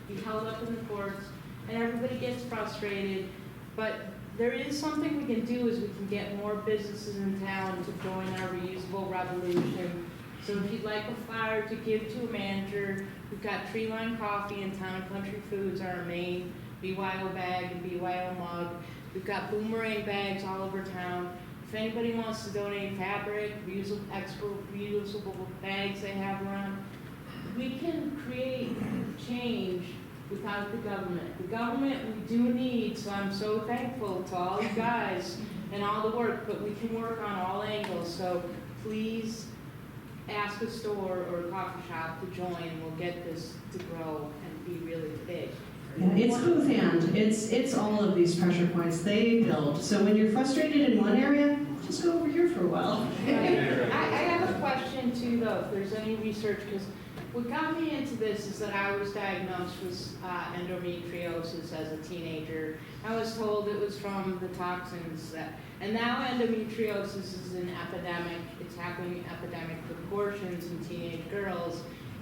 be held up in the courts, and everybody gets frustrated. But there is something we can do, is we can get more businesses in town to join our reusable revolution. So if you'd like a flyer to give to a manager, we've got Tree Line Coffee and Town and Country Foods are our main BYO bag and BYO mug. We've got boomerang bags all over town. If anybody wants to donate fabric, reusable bags they have around, we can create change without the government. The government we do need, so I'm so thankful to all you guys and all the work, but we can work on all angles. So please ask a store or a coffee shop to join, and we'll get this to grow and be really big. Yeah, it's both and. It's all of these pressure points they build. So when you're frustrated in one area, just go over here for a while. I have a question too, though, if there's any research, because what got me into this is that I was diagnosed with endometriosis as a teenager. I was told it was from the toxins and now endometriosis is an epidemic. It's happening in epidemic proportions in teenage girls.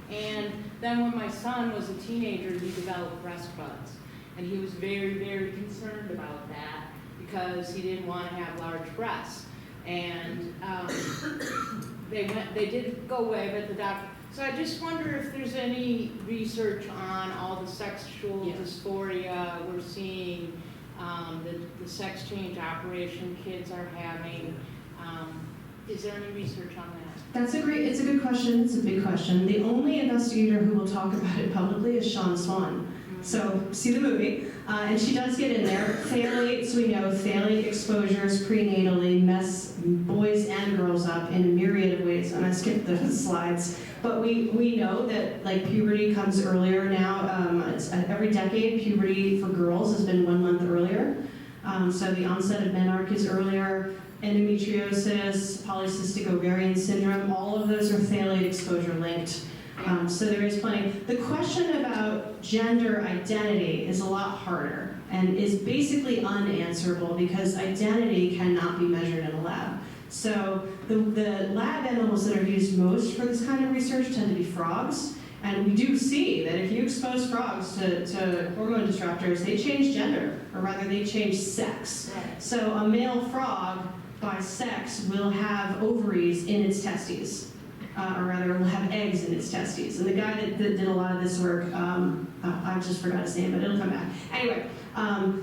And then when my son was a teenager, he developed breast buds. And he was very, very concerned about that because he didn't want to have large breasts. And they did go away, but the doctor. So I just wonder if there's any research on all the sexual dysphoria we're seeing, the sex change operation kids are having. Is there any research on that? It's a good question, it's a big question. The only investigator who will talk about it publicly is Sean Swan. So see the movie, and she does get in there. Phthalate, so we know phthalate exposures prenatally mess boys and girls up in a myriad of ways. I'm gonna skip the slides, but we know that like puberty comes earlier now. It's every decade, puberty for girls has been 1 month earlier. So the onset of menarche is earlier. Endometriosis, polycystic ovarian syndrome, all of those are phthalate exposure linked. So there is plenty. The question about gender identity is a lot harder and is basically unanswerable because identity cannot be measured in a lab. So the lab animals that are used most for this kind of research tend to be frogs. And we do see that if you expose frogs to hormone disruptors, they change gender, or rather they change sex. Right. So a male frog by sex will have ovaries in its testes. Or rather, will have eggs in its testes. And the guy that did a lot of this work, I just forgot his name, but it'll come back. Anyway,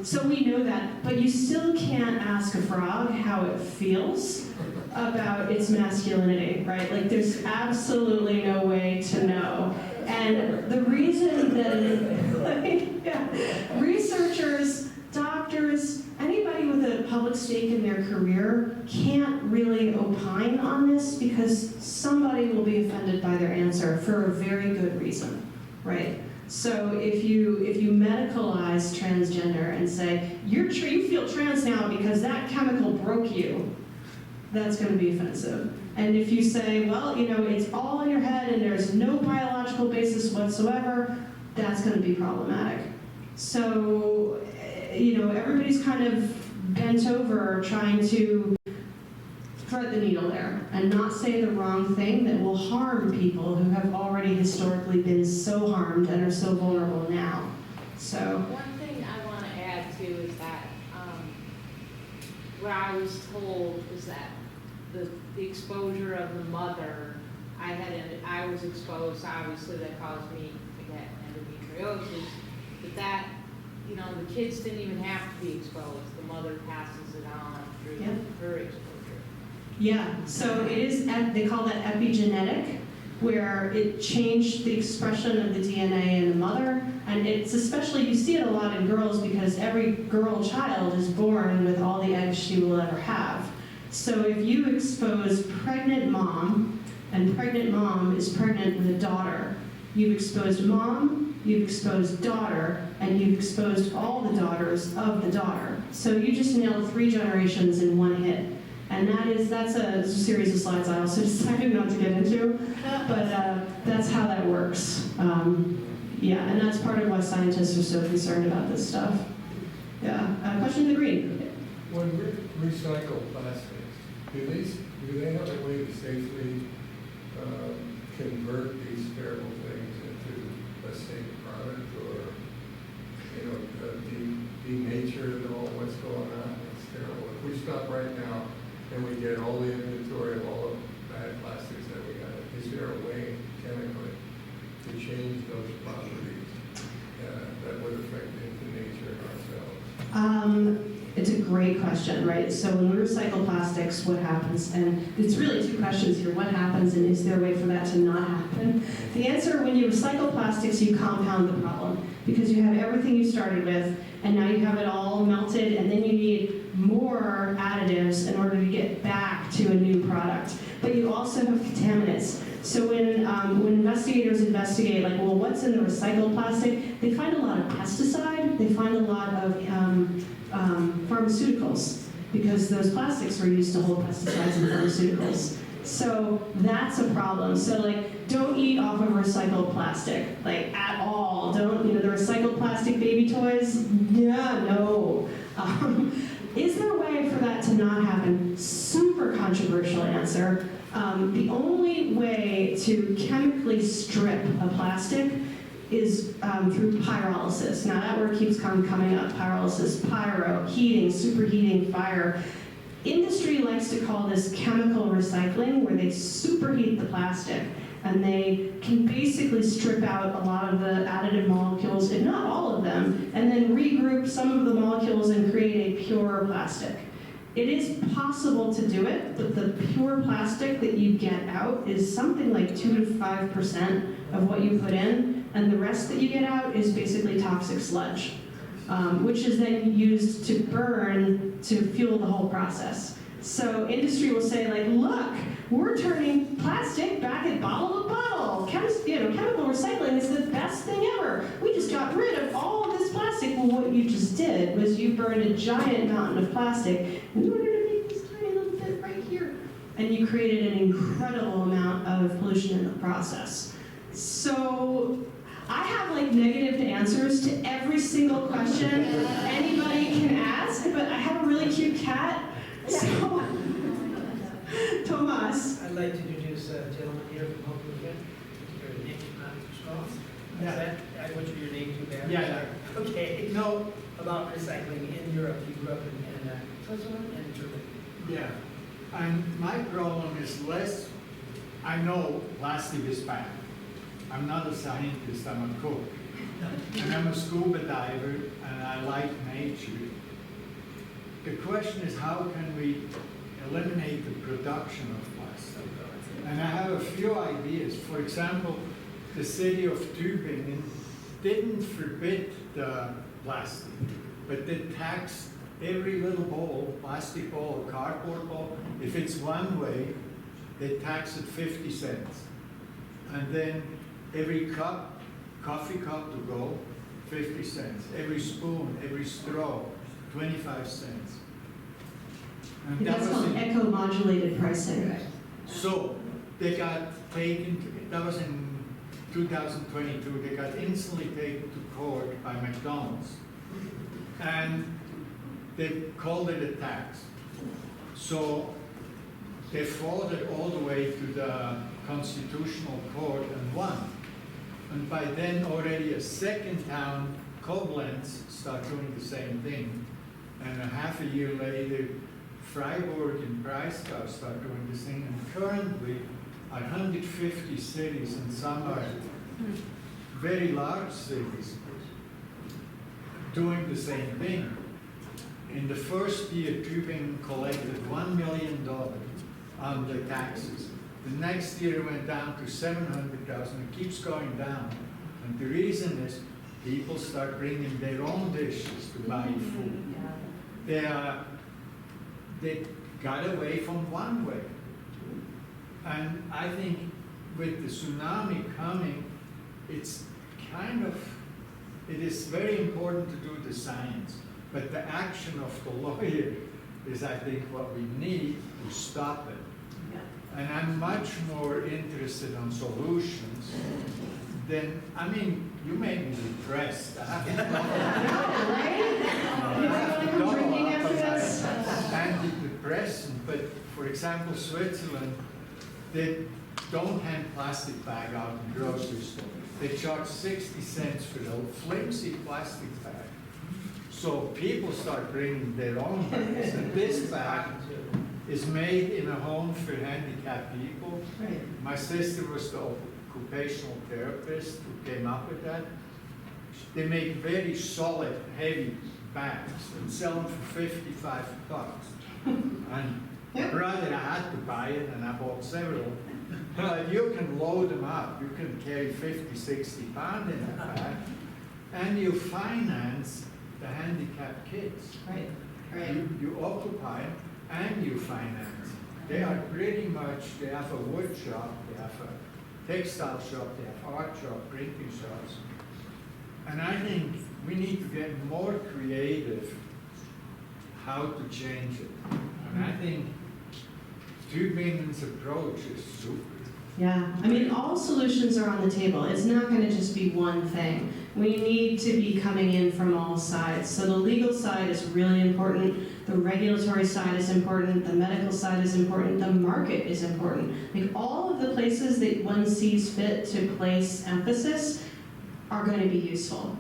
so we know that, but you still can't ask a frog how it feels about its masculinity, right? Like, there's absolutely no way to know. And the reason that researchers, doctors, anybody with a public stake in their career can't really opine on this because somebody will be offended by their answer for a very good reason, right? So if you medicalize transgender and say, you feel trans now because that chemical broke you, that's going to be offensive. And if you say, well, it's all in your head and there's no biological basis whatsoever, that's going to be problematic. So, everybody's kind of bent over trying to thread the needle there and not say the wrong thing that will harm people who have already historically been so harmed and are so vulnerable now. So one thing I want to add too is that what I was told is that the exposure of the mother, I was exposed, obviously that caused me to get endometriosis, but that, the kids didn't even have to be exposed. The mother passes it on through her exposure. yeah, so it is, they call that epigenetic, where it changed the expression of the DNA in the mother, and it's especially, you see it a lot in girls because every girl child is born with all the eggs she will ever have. So if you expose pregnant mom, and pregnant mom is pregnant with a daughter, you've exposed mom, you've exposed daughter, and you've exposed all the daughters of the daughter. So you just nailed 3 generations in one hit. And that's a series of slides I also decided not to get into, but that's how that works. Yeah, and that's part of why scientists are so concerned about this stuff. Yeah, question in the green. When we recycle plastics, do they have a way to safely convert these terrible things into a safe product, or denature all what's going on? It's terrible. If we stop right now and we get all the inventory of all the bad plastics that we got, is there a way chemically to change those properties that would affect into nature ourselves? It's a great question, right? So when we recycle plastics, what happens? And it's really 2 questions here. What happens, and is there a way for that to not happen? The answer, when you recycle plastics, you compound the problem because you have everything you started with, and now you have it all melted, and then you need more additives in order to get back to a new product. But you also have contaminants. So when investigators investigate, like, well, what's in the recycled plastic, they find a lot of pesticide, they find a lot of pharmaceuticals, because those plastics were used to hold pesticides and pharmaceuticals. So that's a problem. So like, don't eat off of recycled plastic, like at all. Don't, the recycled plastic baby toys, yeah, no. Is there a way for that to not happen? Super controversial answer. The only way to chemically strip a plastic is through pyrolysis. Now that word keeps coming up, pyrolysis, pyro, heating, superheating, fire. Industry likes to call this chemical recycling, where they superheat the plastic and they can basically strip out a lot of the additive molecules, if not all of them, and then regroup some of the molecules and create a pure plastic. It is possible to do it, but the pure plastic that you get out is something like 2 to 5% of what you put in. And the rest that you get out is basically toxic sludge, which is then used to burn to fuel the whole process. So industry will say, like, look, we're turning plastic back at bottle to bottle. Chemical recycling is the best thing ever. We just got rid of all of this plastic. Well, what you just did was you burned a giant mountain of plastic in order to make this tiny little bit right here. And you created an incredible amount of pollution in the process. So I have like negative answers to every single question anybody can ask, but I have a really cute cat. So, Tomas. I'd like to introduce a gentleman here from Healthful. Your name is not Strauss. Yeah. I butchered your name too bad. Yeah. Okay. No, about recycling in Europe. You grew up in Switzerland and Germany. Yeah. And my problem is less, I know plastic is bad. I'm not a scientist, I'm a cook. And I'm a scuba diver, and I like nature. The question is, how can we eliminate the production of plastic? And I have a few ideas. For example, the city of Tübingen didn't forbid the plastic, but they taxed every little bowl, plastic bowl or cardboard bowl. If it's one way, they tax it 50 cents. And then every cup, coffee cup to go, 50 cents. Every spoon, every straw, 25 cents. And That's called eco-modulated pricing. So they got taken, that was in 2022, they got instantly taken to court by McDonald's. And they called it a tax. So they fought it all the way to the Constitutional Court and won. And by then already a second town, Koblenz, started doing the same thing. And a half a year later, Freiburg and Breisgau started doing the same. And currently, 150 cities, and some are very large cities, doing the same thing. In the first year, Tübingen collected $1 million on the taxes. The next year it went down to 700,000. It keeps going down. And the reason is people start bringing their own dishes to buy food. They got away from one way. And I think with the tsunami coming, it's kind of, it is very important to do the science. But the action of the lawyer is, I think, what we need to stop it. And I'm much more interested in solutions than, I mean, you made me depressed. I have to antidepressant, but for example, Switzerland, they don't hand plastic bag out in the grocery store. They charge 60 cents for the flimsy plastic bag. So people start bringing their own bags. And this bag is made in a home for handicapped people. Right. My sister was the occupational therapist who came up with that. They make very solid, heavy bags and sell them for 55 bucks. And brother, I had to buy it and I bought several. But you can load them up. You can carry 50, 60 pounds in a bag. And you finance the handicapped kids. Right. Right. You occupy them and you finance. They are pretty much, they have a wood shop, they have a textile shop, they have art shop, printing shops. And I think we need to get more creative how to change it. And I think Tübingen's approach is super. Yeah, I mean, all solutions are on the table. It's not going to just be one thing. We need to be coming in from all sides. So the legal side is really important. The regulatory side is important. The medical side is important. The market is important. Like all of the places that one sees fit to place emphasis are going to be useful.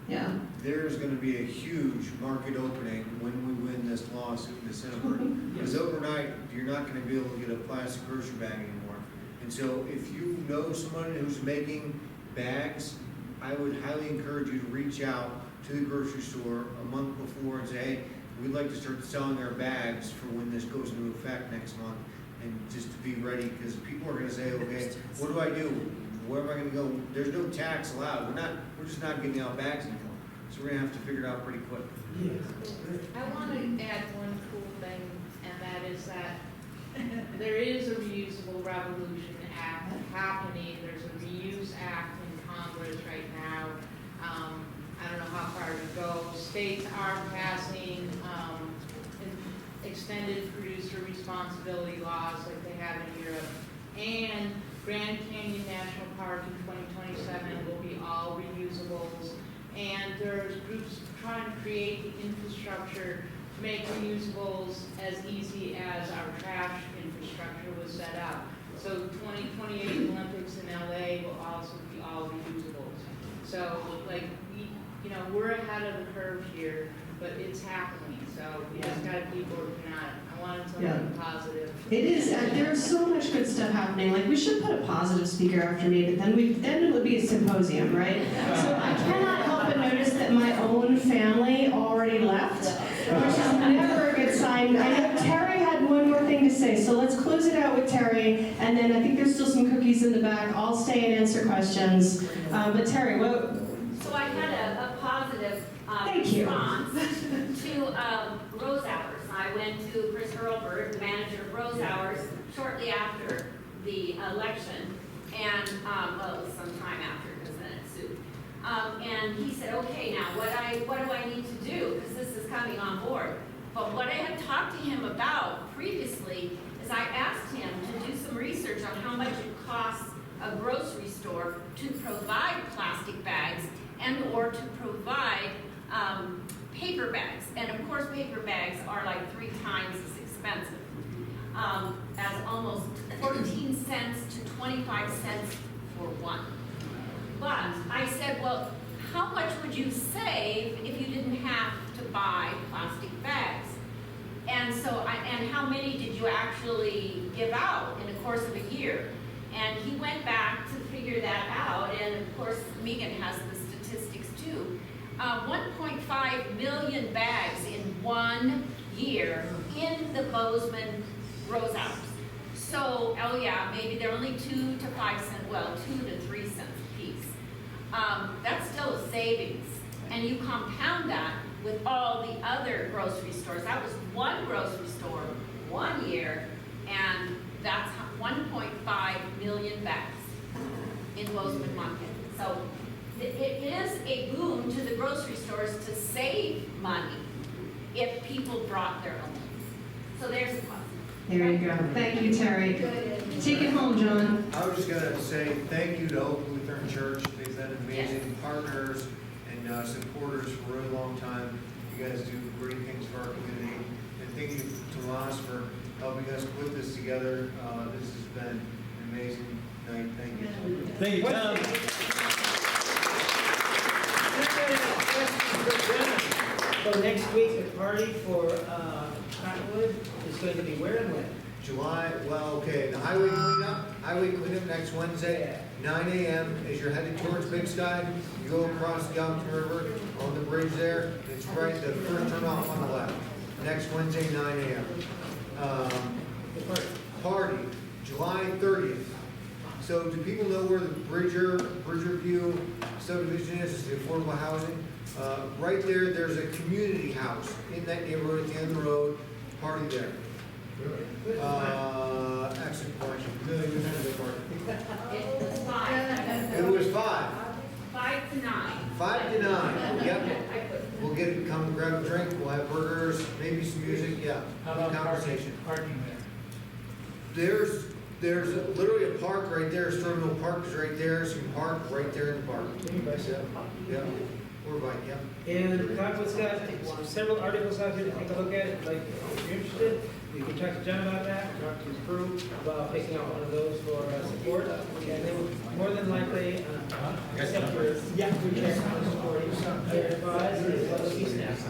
Yeah. There's going to be a huge market opening when we win this lawsuit in December. Because overnight, you're not going to be able to get a plastic grocery bag anymore. And so if you know someone who's making bags, I would highly encourage you to reach out to the grocery store a month before and say, hey, we'd like to start selling our bags for when this goes into effect next month. And just to be ready, because people are going to say, okay, what do I do? where am I gonna go? There's no tax allowed. We're just not getting out bags anymore. So we're gonna have to figure it out pretty quick. I want to add one cool thing, and that is that there is a reusable revolution act happening. There's a reuse act in Congress right now. I don't know how far to go. States are passing extended producer responsibility laws like they have in Europe. And Grand Canyon National Park in 2027 will be all reusables. And there's groups trying to create the infrastructure to make reusables as easy as our trash infrastructure was set up. So 2028 Olympics in LA will also be all reusables. So like, we're ahead of the curve here, but it's happening. So we just gotta keep working on it. I wanted to be positive. It is, there's so much good stuff happening. Like, we should put a positive speaker after me, but then it would be a symposium, right? So I cannot help but notice that my own family already left, which is never a good sign. I know Terry had one more thing to say, so let's close it out with Terry, and then I think there's still some cookies in the back. I'll stay and answer questions. But Terry, what? So I had a positive Thank you. response to Rose Hours. I went to Chris Hurlbert, the manager of Rose Hours, shortly after the election, and well, it was some time after because then it sued. And he said, okay, now what do I need to do? Because this is coming on board. But what I had talked to him about previously is I asked him to do some research on how much it costs a grocery store to provide plastic bags and or to provide paper bags. And of course, paper bags are like 3 times as expensive, as almost 14 cents to 25 cents for one. But I said, well, how much would you save if you didn't have to buy plastic bags? And so, and how many did you actually give out in the course of a year? And he went back to figure that out, and of course, Megan has the statistics too. 1.5 million bags in 1 year in the Bozeman Rose Hours. So, oh yeah, maybe they're only 2 to 5 cents, well, 2 to 3 cents a piece. That's still a savings. And you compound that with all the other grocery stores. That was one grocery store, 1 year, and that's 1.5 million bags in Bozeman, Montana. So it is a boon to the grocery stores to save money if people brought their own. So there's the positive. There you go. Thank you, Terry. Take it home, John. I was just gonna say thank you to Oak Lutheran Church. They've been amazing partners and supporters for a really long time. You guys do great things for our community. And thank you to Tomas for helping us put this together. This has been an amazing night. Thank you. Thank you, Tom. So next week, the party for Cottonwood is going to be where and when? July, well, okay, the highway cleanup next Wednesday, 9 a.m. as you're headed towards Big Sky. You go across the Youngton River on the bridge there. It's right, the first turnoff on the left. Next Wednesday, 9 a.m. Party, July 30th. So do people know where the Bridger View subdivision is? It's the affordable housing. Right there, there's a community house in that neighborhood at the end of the road. Party there. Excellent question. It was 5. It was 5. 5 to 9. 5 to 9. Yep. We'll come grab a drink. We'll have burgers, maybe some music. Yeah. How about conversation? Parking there? There's literally a park right there. Terminal Park is right there. So you can park right there in the park. Yeah. Or bike. Yeah. And Cottonwood's got several articles out here to take a look at. Like, if you're interested, you can talk to John about that, talk to his crew about picking out one of those for support. And they will more than likely accept your support. They're advised as well as these snaps.